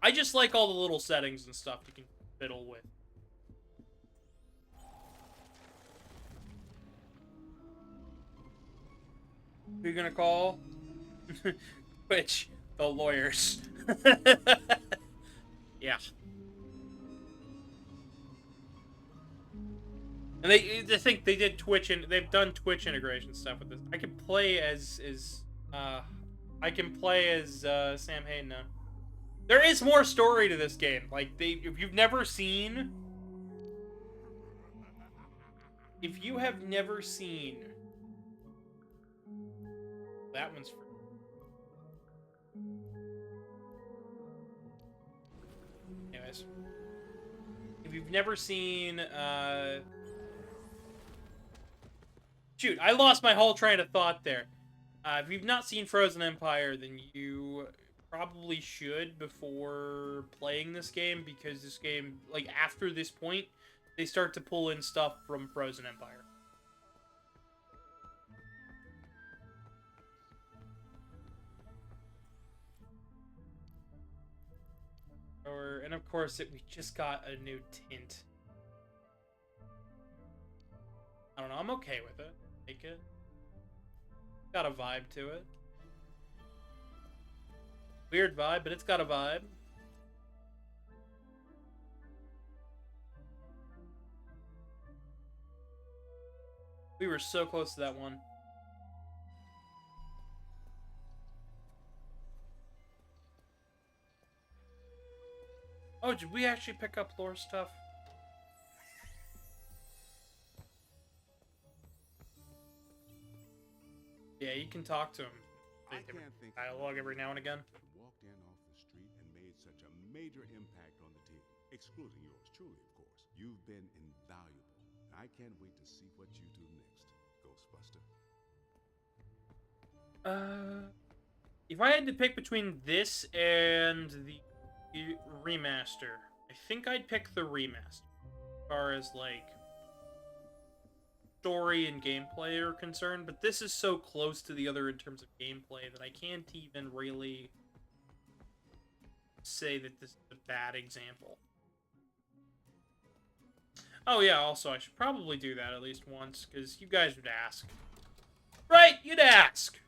I just like all the little settings and stuff you can fiddle with. Who you gonna call? Which? The lawyers. Yeah. And I think they did Twitch, and they've done Twitch integration stuff with this. I can play as Sam Hayden now. There is more story to this game. Like, if you have never seen that one's free. Anyways, if you've never seen, shoot, I lost my whole train of thought there. If you've not seen Frozen Empire, then you probably should before playing this game, because this game, like, after this point, they start to pull in stuff from Frozen Empire. And of course, we just got a new tint. I don't know, I'm okay with it. Take it. Got a vibe to it. Weird vibe, but it's got a vibe. We were so close to that one. Oh, did we actually pick up lore stuff? Yeah, you can talk to him. I can't think Dialogue every now and again. walked in off the street and made such a major impact on the team, excluding yours truly, of course. You've been invaluable. I can't wait to see what you do next, Ghostbuster. If I had to pick between this and the remaster, I think I'd pick the remaster. As far as, like, story and gameplay are concerned, but this is so close to the other in terms of gameplay that I can't even really say that this is a bad example. Oh yeah, also, I should probably do that at least once, because you guys would ask. Right, you'd ask!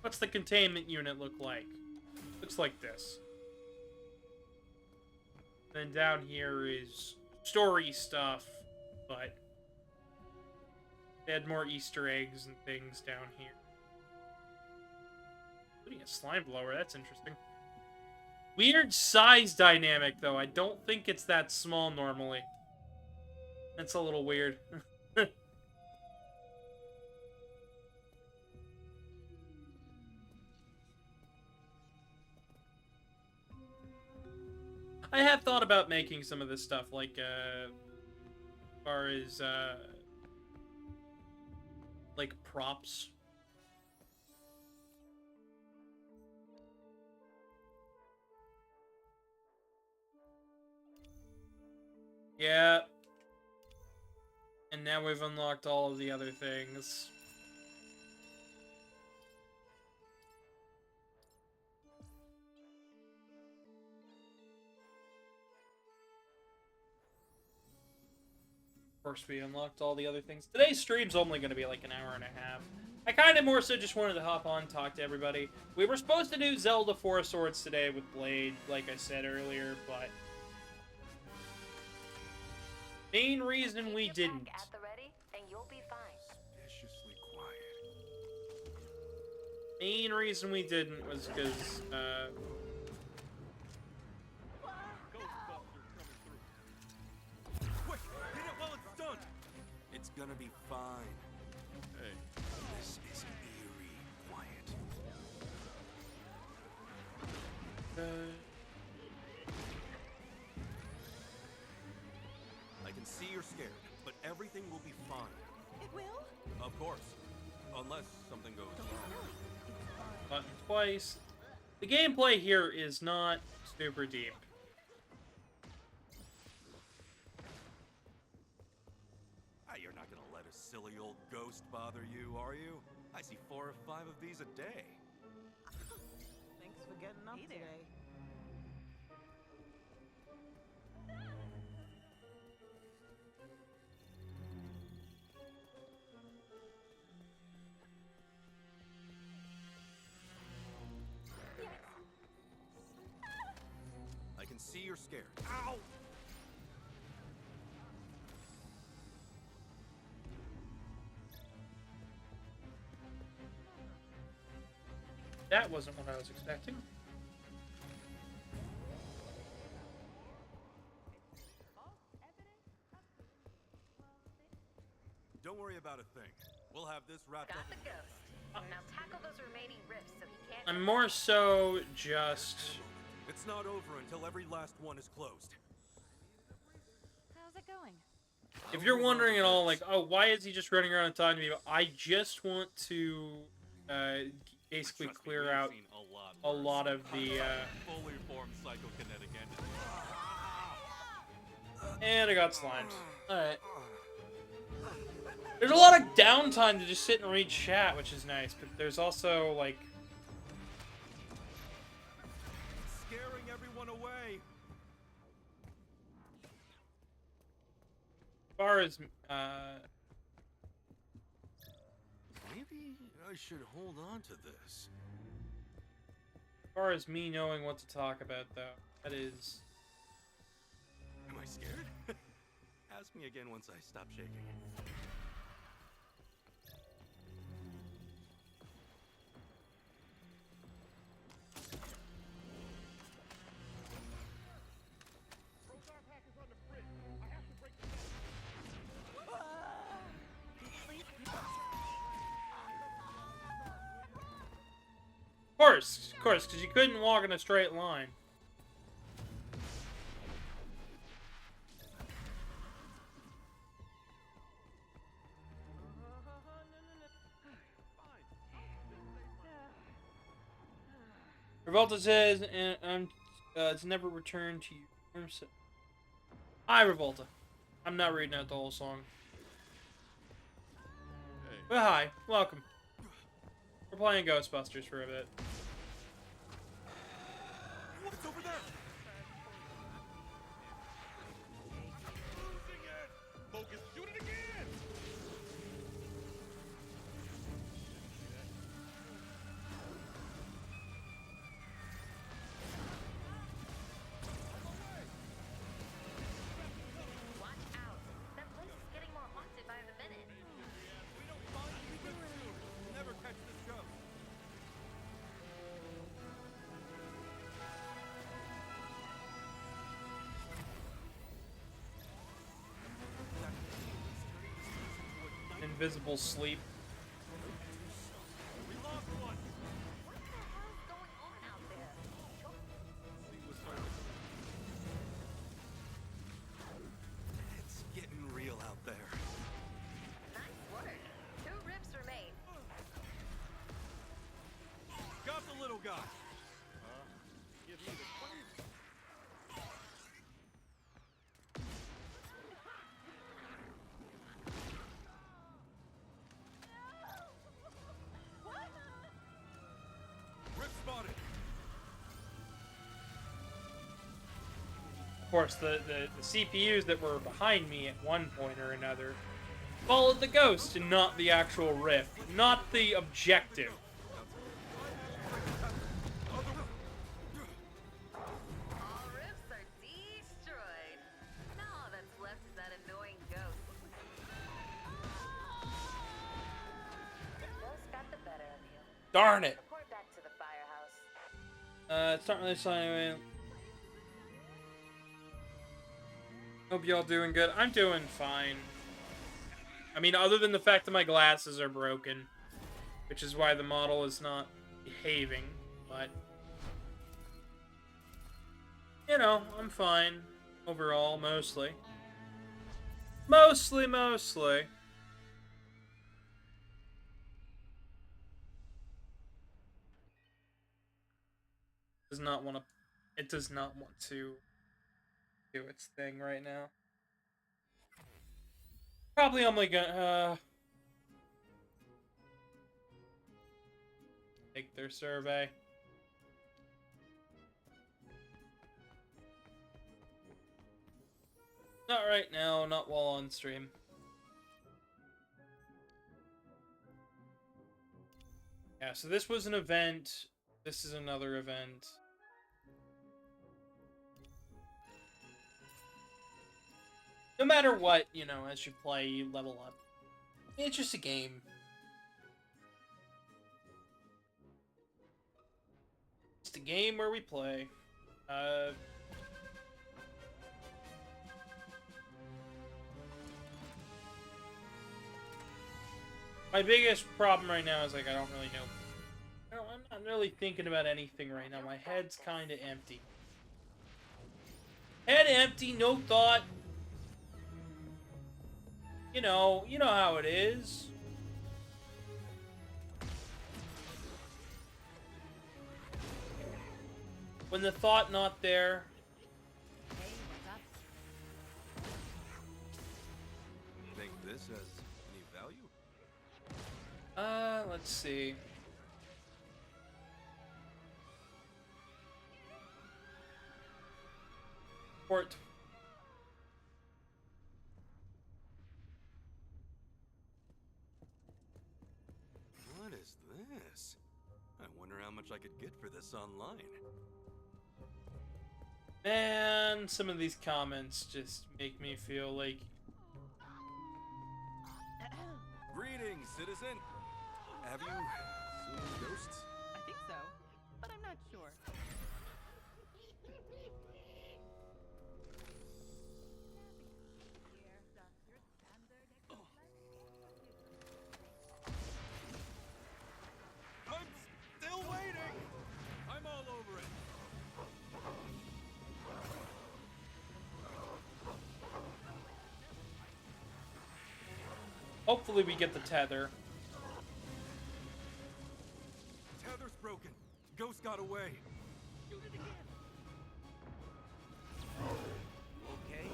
What's the containment unit look like? Looks like this. Then down here is story stuff, but they had more Easter eggs and things down here. Including a slime blower, that's interesting. Weird size dynamic, though. I don't think it's that small normally. That's a little weird. I have thought about making some of this stuff, like, as far as, like, props. Yeah. And now we've unlocked all of the other things. Of course, we unlocked all the other things. Today's stream's only going to be like an hour and a half. I kind of more so just wanted to hop on, talk to everybody. We were supposed to do Zelda Four Swords today with Blade, like I said earlier, but main reason we didn't. At the ready, and you'll be fine. Suspiciously quiet. Main reason we didn't was because, Ghostbusters coming through. Quick, get it while it's done. It's gonna be fine. Hey, This is eerie quiet. I can see you're scared, but everything will be fine. It will? Of course. Unless something goes wrong. button twice. The gameplay here is not super deep. Ah, you're not gonna let a silly old ghost bother you, are you? I see 4 or 5 of these a day. Thanks for getting up today. I can see you're scared. Ow! That wasn't what I was expecting. Don't worry about a thing. We'll have this wrapped Got up. the ghost. Now tackle those remaining rifts so he can't. I'm more so just... It's not over until every last one is closed. How's it going? If you're wondering at all, like, oh, why is he just running around and talking to me? I just want to basically Trust me, clear we've out seen a a lot of the... fully formed psychokinetic entities. And I got slimed. Alright. There's a lot of downtime to just sit and read chat, which is nice, but there's also, like... Scaring everyone away. As far as, Maybe I should hold on to this. as far as me knowing what to talk about, though, that is... Am I scared? Ask me again once I stop shaking. Proton pack is on the fridge. I have to break the Of course, because you couldn't walk in a straight line. Revolta says, and it's never returned to you. Hi, Revolta. I'm not reading out the whole song. But hi, welcome. We're playing Ghostbusters for a bit. What's over there? losing it! Focus, shoot it again! Watch out. That place is getting more haunted by the minute. We don't find any good soon. We'll never catch this ghost. Invisible sleep. We lost one. What the hell is going on out there? See what's over. It's getting real out there. Nice work. 2 ribs remain. Got the little guy. Give me the clear. Rip spotted. Of course, the CPUs that were behind me at one point or another followed the ghost and not the actual rift, not the objective. All ribs are destroyed. Now all that's left is that annoying ghost. The ghost got the better of you. Darn it. Report back to the firehouse. It's not really signing. Hope y'all doing good. I'm doing fine. I mean, other than the fact that my glasses are broken, which is why the model is not behaving, but you know, I'm fine overall, mostly. Mostly. Does not want to. It does not want to do its thing right now. Probably only gonna take their survey. Not right now, not while on stream. Yeah, so this was an event. This is another event. No matter what, you know, as you play, you level up. It's just a game. It's the game where we play. My biggest problem right now is, like, I don't really know. I'm not really thinking about anything right now. My head's kind of empty. Head empty, no thought. You know how it is. When the thought not there. Hey, what's up? this has any value? Let's see. Port. What is this? I wonder how much I could get for this online. Man, some of these comments just make me feel like... Greetings, citizen. Have you seen any ghosts? I think so, but I'm not sure. I'm still waiting. I'm all over it. Hopefully we get the tether. Tether's broken. Ghost got away. Okay.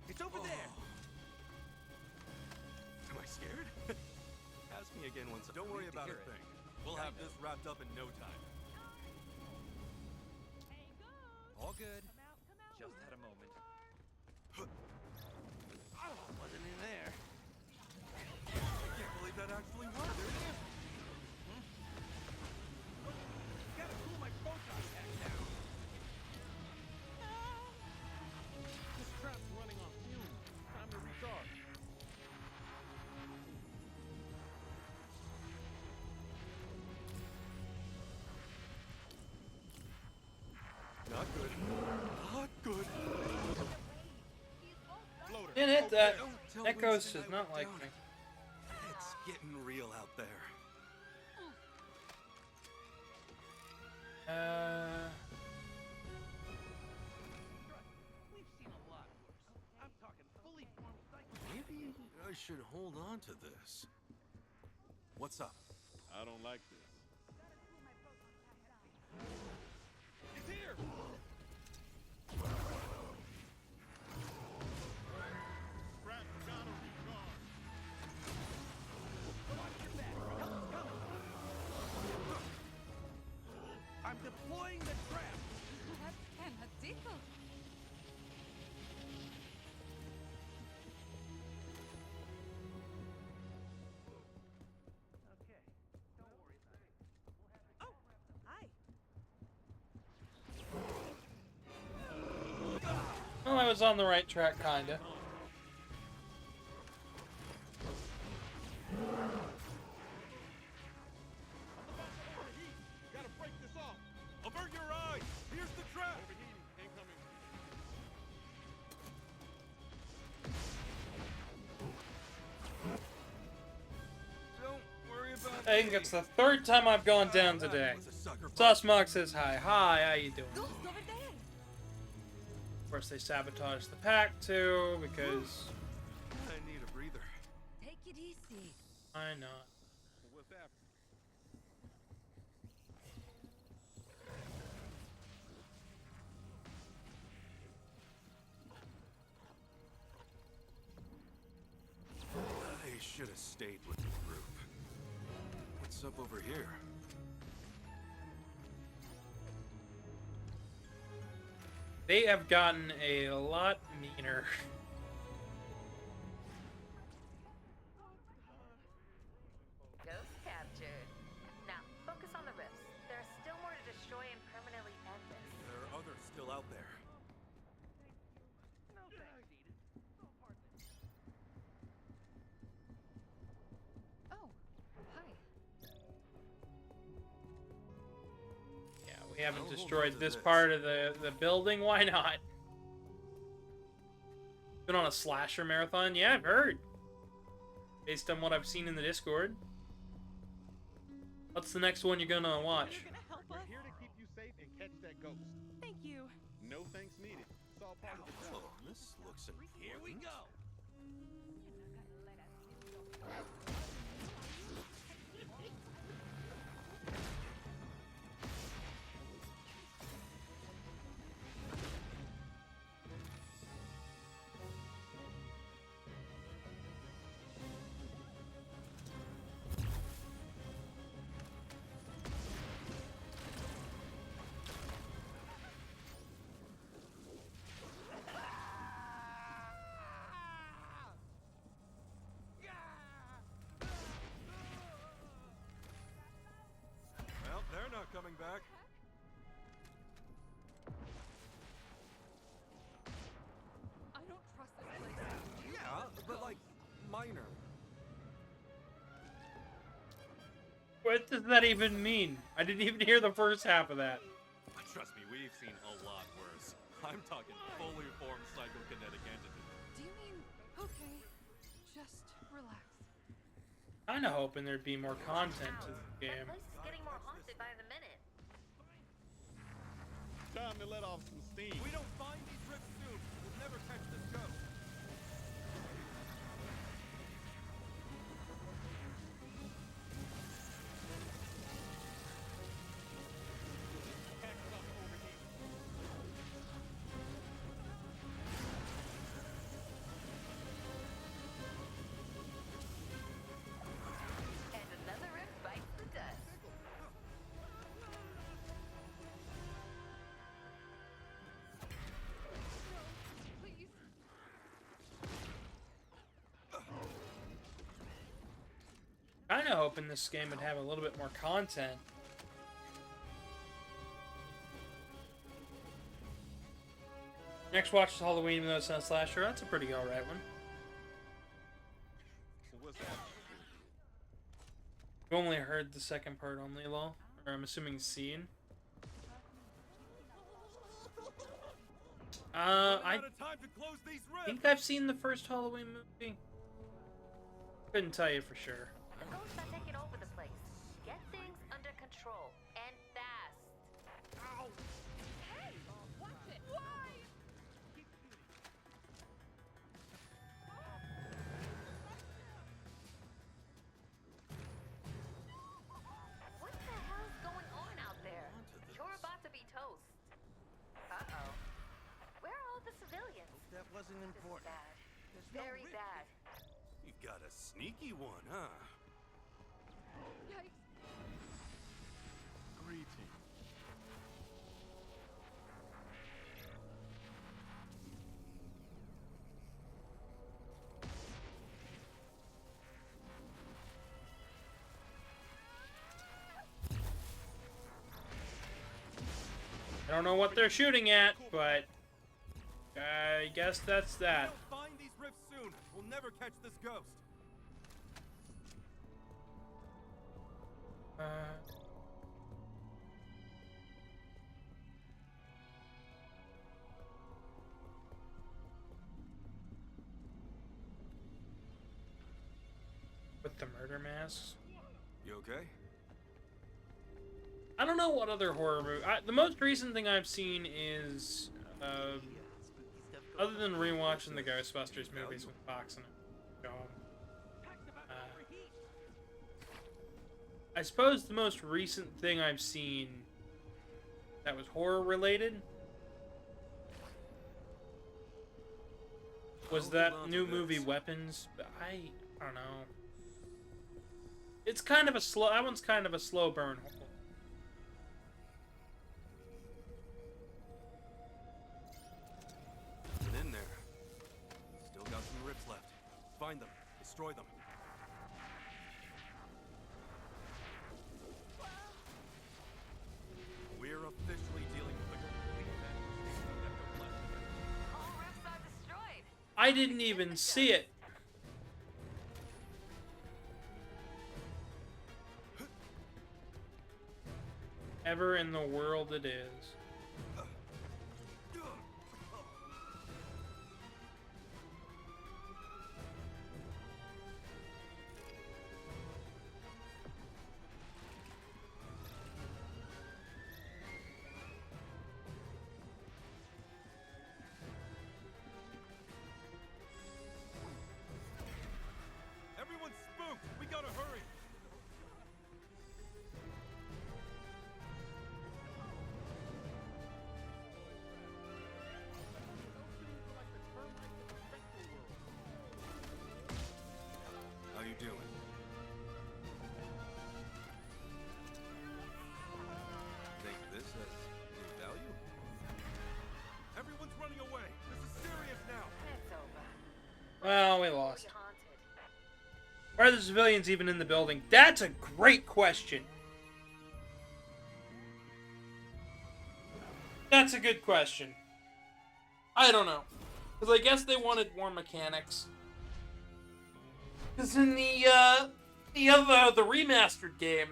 It's over there. Am I scared? Ask me again once. Don't worry about a thing. We'll have this wrapped up in no time. All good. Just had a moment. Wasn't in there. I can't believe that actually worked. There it is. Gotta cool my proton pack down. This trap's running on fumes. Time to recharge. Not good. Not good. Floater. Didn't hit that. Don't tell That ghost Winston does I not went like down. me. It's getting real out there. We've seen a lot worse. I'm talking fully formed psycho. Maybe I should hold on to this. What's up? I don't like this. It's here! Trap gotta recharge. Watch your back. Help's coming. I'm deploying the trap. Okay, don't worry about it. Oh, hi. Well, I was on the right track, kinda. Gotta break this off. Avert your eyes! Here's the trap! Overheating. Incoming. Don't worry about I think me. it's the third time I've gone down today. Was a sucker punch. Sauce says hi. Hi, how you doing? Ghost over there. Of course, they sabotage the pack too, because I need a breather. Take it easy. why not? What's happening? I should have stayed with the group. What's up over here? They have gotten a lot meaner. Ghost captured. Now, focus on the rifts. There are still more to destroy and permanently end this. There are others still out there. No thanks, Edith. It's all part of it. Oh, hi. Yeah, we haven't I'll hold destroyed on to this this. part of the building. Why not? Been on a slasher marathon? Yeah, I've heard. Based on what I've seen in the Discord. What's the next one you're gonna watch? You're gonna help We're us? here to keep you safe and catch that ghost. Thank you. No thanks needed. It's all part of the job. Oh, this looks important. Here we go. minor. What does that even mean? I didn't even hear the first half of that. Trust me, we've seen a lot worse. I'm talking fully formed psychokinetic entities. Do you mean... Okay, just relax. Kinda hoping there'd be more content to the game. That place is getting more haunted by the minute. Time to let off some steam. We don't find these rifts soon, we'll never catch this ghost. Packed up over here. And another rift bites the dust. Please. Kinda hoping this game would have a little bit more content. Next watch is Halloween, even though it's not a slasher. That's a pretty alright one. What's that? I've only heard the second part only, lol. Or I'm assuming seen. I Out of time to close these rifts. think I've seen the first Halloween movie. Couldn't tell you for sure. The ghosts are taking over the place. Get things under control. And fast. Ow! Hey! Watch it! Why? Keep shooting. What the hell's going on out there? You're about to be toast. Uh-oh. Where are all the civilians? That wasn't This is important. bad. There's no Very rift. bad. You've got a sneaky one, huh? Yikes. Greetings. I don't know what they're shooting at, but I guess that's If that. we don't find these rifts soon, we'll never catch this ghost. With the murder masks. You okay? I don't know what other horror movie. The most recent thing I've seen is, other than rewatching the Ghostbusters movies with Fox and John. I suppose the most recent thing I've seen that was horror related was that new movie Weapons. But I don't know. It's kind of a slow. That one's kind of a slow burn. Get in there. Still got some rifts left. Find them. Destroy them. We're officially dealing with the complete manifestation of ectoplasm. All rifts are destroyed. I didn't even see it. Ever in the world it is. Everyone's spooked. We gotta hurry. How you doing? Think this has new value? Everyone's running away. This is serious now. It's over. Well, we lost. Fully haunted. Why are the civilians even in the building? That's a great question. That's a good question. I don't know. Because I guess they wanted more mechanics. Because in the remastered game,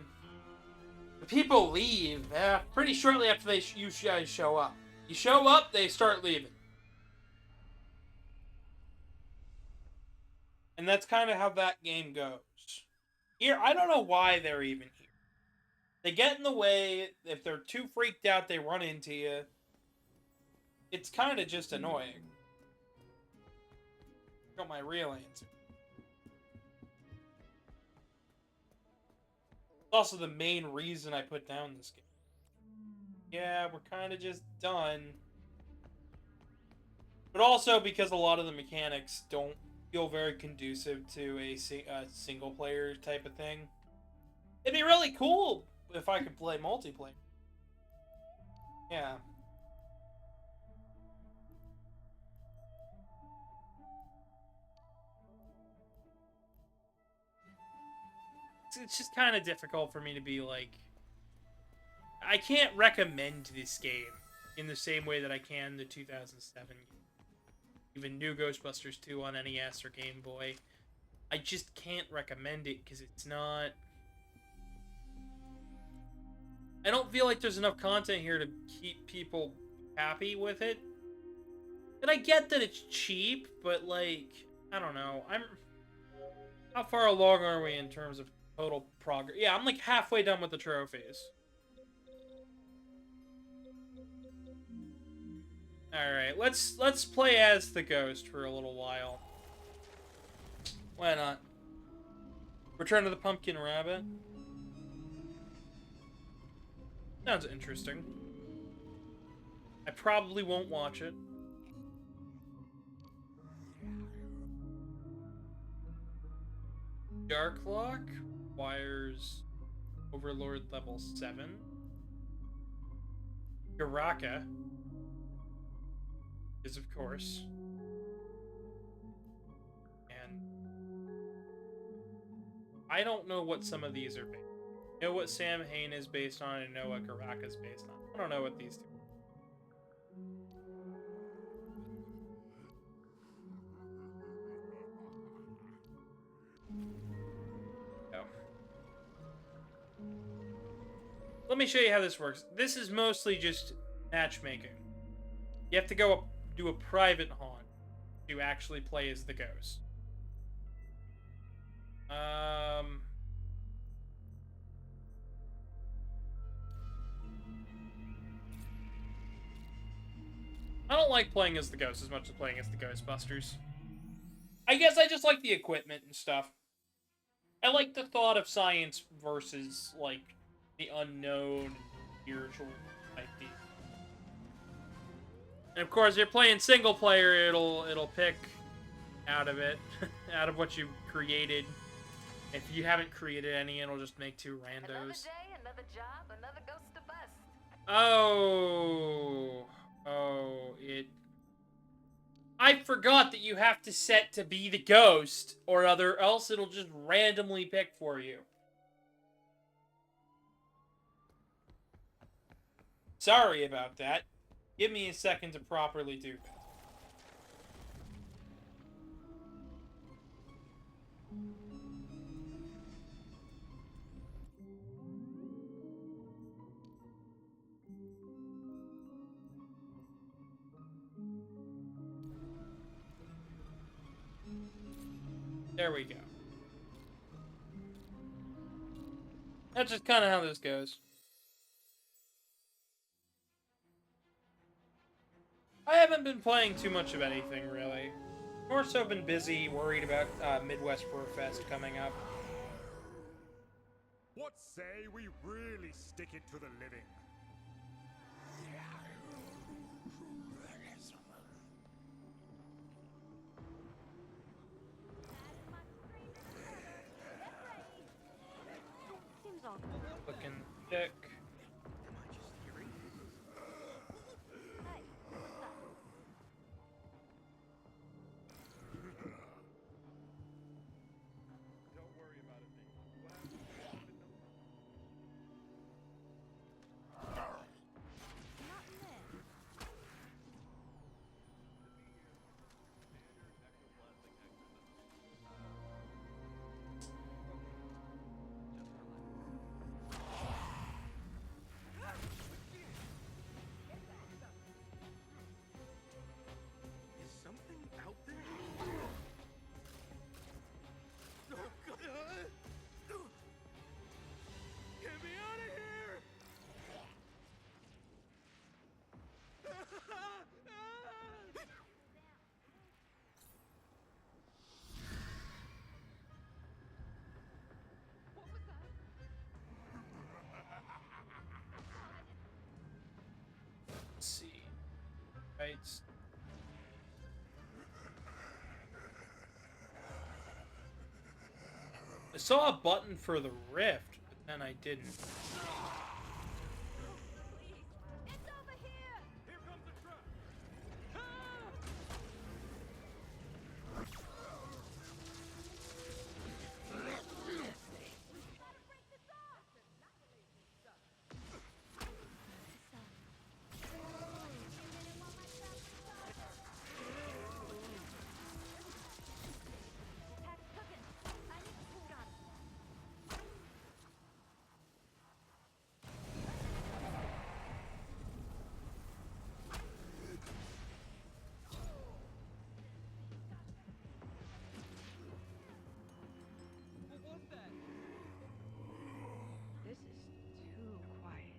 the people leave pretty shortly after you guys show up. You show up, they start leaving. And that's kind of how that game goes. Here, I don't know why they're even here. They get in the way. If they're too freaked out, they run into you. It's kind of just annoying. Got my real answer. It's also the main reason I put down this game. Yeah, we're kind of just done. But also because a lot of the mechanics don't feel very conducive to a single player type of thing. It'd be really cool if I could play multiplayer. Yeah. It's just kind of difficult for me to be like... I can't recommend this game in the same way that I can the 2007 game. Even new Ghostbusters 2 on NES or Game Boy. I just can't recommend it because it's not... I don't feel like there's enough content here to keep people happy with it. And I get that it's cheap, but like, I don't know. How far along are we in terms of total progress? Yeah, I'm like halfway done with the trophies. Alright, let's play as the ghost for a little while. Why not? Return to the Pumpkin Rabbit. Sounds interesting. I probably won't watch it. Darklock requires Overlord level 7. Garaka is, of course. And I don't know what some of these are based on. I know what Sam Hain is based on, and I know what Garaka is based on. I don't know what these two are. Let me show you how this works. This is mostly just matchmaking. You have to go up, do a private haunt to actually play as the ghost. I don't like playing as the ghost as much as playing as the Ghostbusters. I guess I just like the equipment and stuff. I like the thought of science versus, like, the unknown, spiritual type deal. And of course, if you're playing single player, it'll pick out of it, out of what you created. If you haven't created any, it'll just make two randos. Another day, another job, another ghost to bust. I forgot that you have to set to be the ghost, or else it'll just randomly pick for you. Sorry about that. Give me a second to properly do that. There we go. That's just kind of how this goes. I haven't been playing too much of anything, really. More so been busy, worried about Midwest Furfest coming up. What say we really stick it to the living? Seems all Looking thick. Hey, what's up? Don't worry about it, baby. What happened? Not this. Right. I saw a button for the rift, but then I didn't. Please. It's over here. Here comes the truck. Attack's cooking. I need to hold on. What was that? This is too quiet.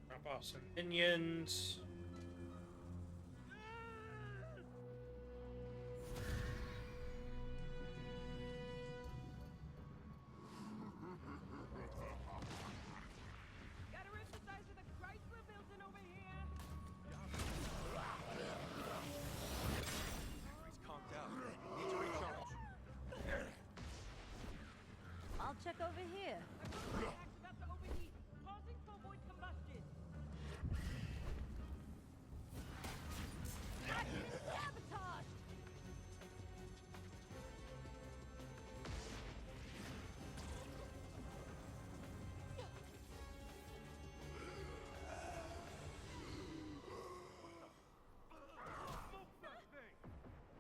Drop off some minions. Gotta rip the size of the Chrysler building over here. He's conked out. Need to recharge. I'll check over here. My axe about to overheat. Pausing to avoid combustion. Sabotage! Smoke that thing.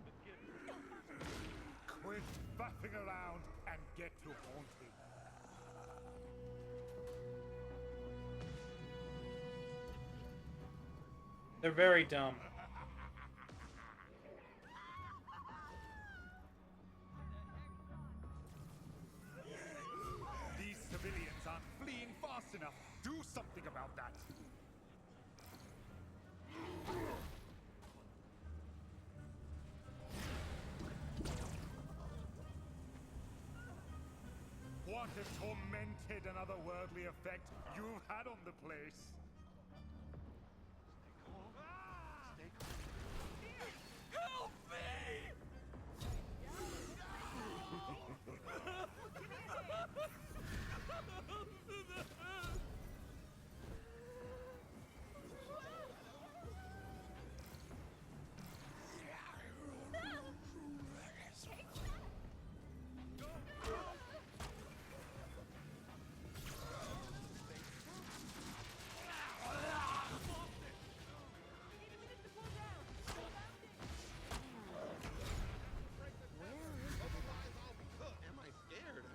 Let's get it. Quit faffing around and get to haunting. They're very dumb. These civilians aren't fleeing fast enough. Do something about that. What a tormented and otherworldly effect you've had on the place. Help me! Am I scared?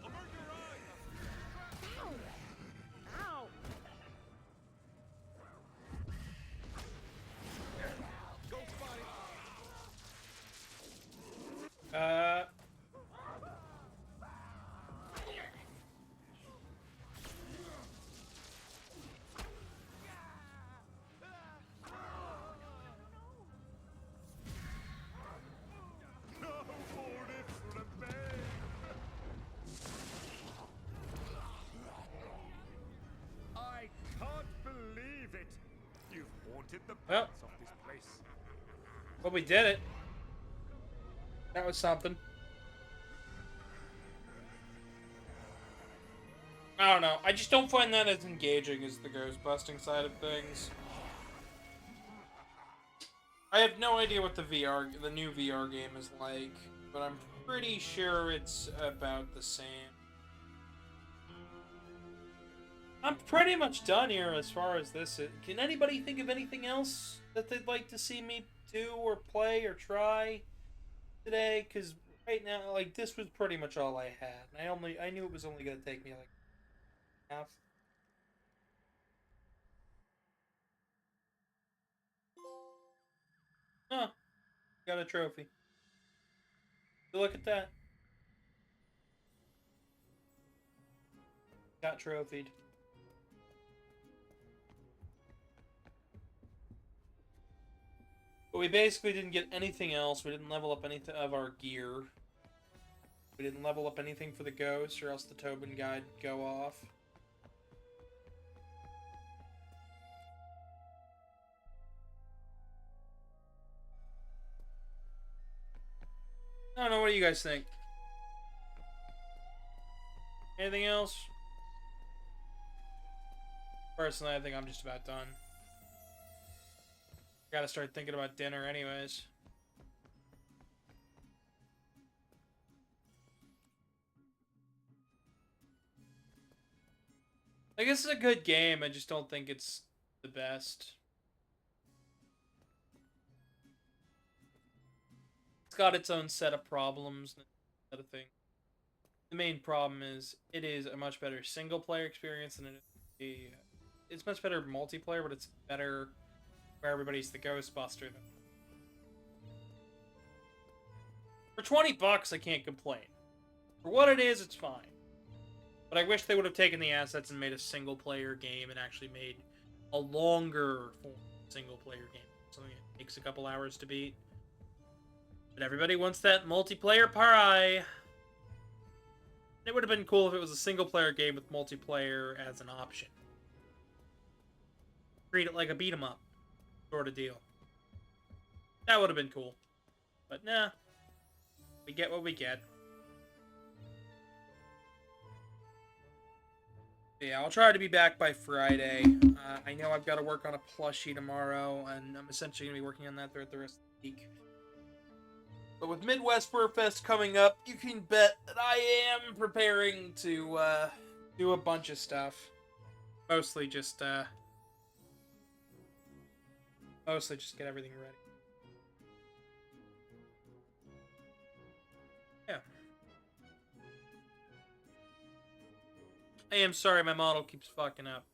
Avert your eyes! Ow! Ghost body. No more ifs remain. I can't believe it. You've haunted the Well. pants off this place. Well, we did it. That was something. I don't know. I just don't find that as engaging as the ghost busting side of things. I have no idea what the new VR game is like, but I'm pretty sure it's about the same. I'm pretty much done here as far as this is. Can anybody think of anything else that they'd like to see me do or play or try today? Because right now, like, this was pretty much all I had. And I knew it was only going to take me like half. Got a trophy. Look at that. Got trophied. But we basically didn't get anything else. We didn't level up anything of our gear. We didn't level up anything for the ghost, or else the Tobin guide would go off. I don't know, what do you guys think? Anything else? Personally, I think I'm just about done. Gotta start thinking about dinner anyways. I guess it's a good game, I just don't think it's the best. It's got its own set of problems and set of things. The main problem is it is a much better single player experience than it's much better multiplayer, but it's better where everybody's the Ghostbuster. For $20, I can't complain. For what it is, it's fine. But I wish they would have taken the assets and made a single player game and actually made a longer single player game. Something that takes a couple hours to beat. But everybody wants that multiplayer pie. It would have been cool if it was a single player game with multiplayer as an option. Treat it like a beat 'em up sort of deal. That would have been cool. But nah. We get what we get. Yeah, I'll try to be back by Friday. I know I've got to work on a plushie tomorrow, and I'm essentially going to be working on that throughout the rest of the week. But with Midwest Furfest coming up, you can bet that I am preparing to do a bunch of stuff. Mostly just get everything ready. Yeah. I am sorry my model keeps fucking up.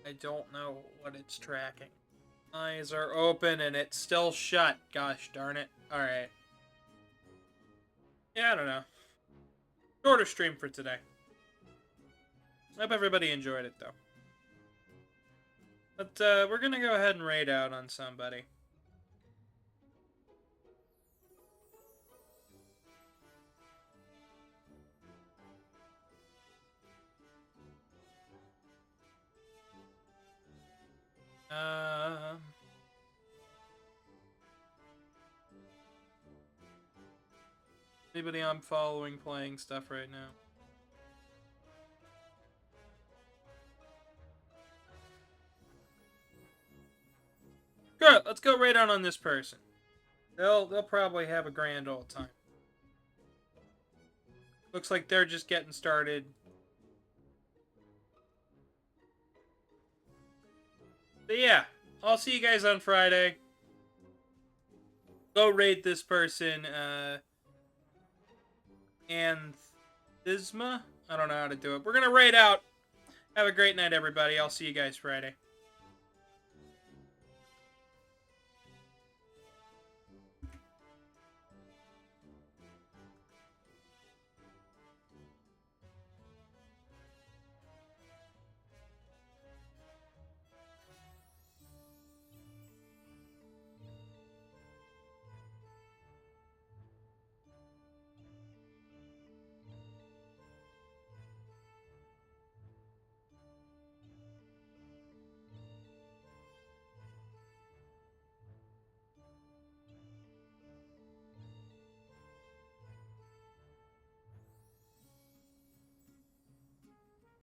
I don't know what it's tracking. Eyes are open and it's still shut. Gosh darn it. Alright. Yeah, I don't know. Shorter stream for today. Hope everybody enjoyed it, though. But, we're gonna go ahead and raid out on somebody. Anybody I'm following playing stuff right now? Good, let's go raid out on this person. They'll probably have a grand old time. Looks like they're just getting started. But yeah, I'll see you guys on Friday. Go raid this person, Anthisma? I don't know how to do it. We're gonna raid out. Have a great night, everybody. I'll see you guys Friday.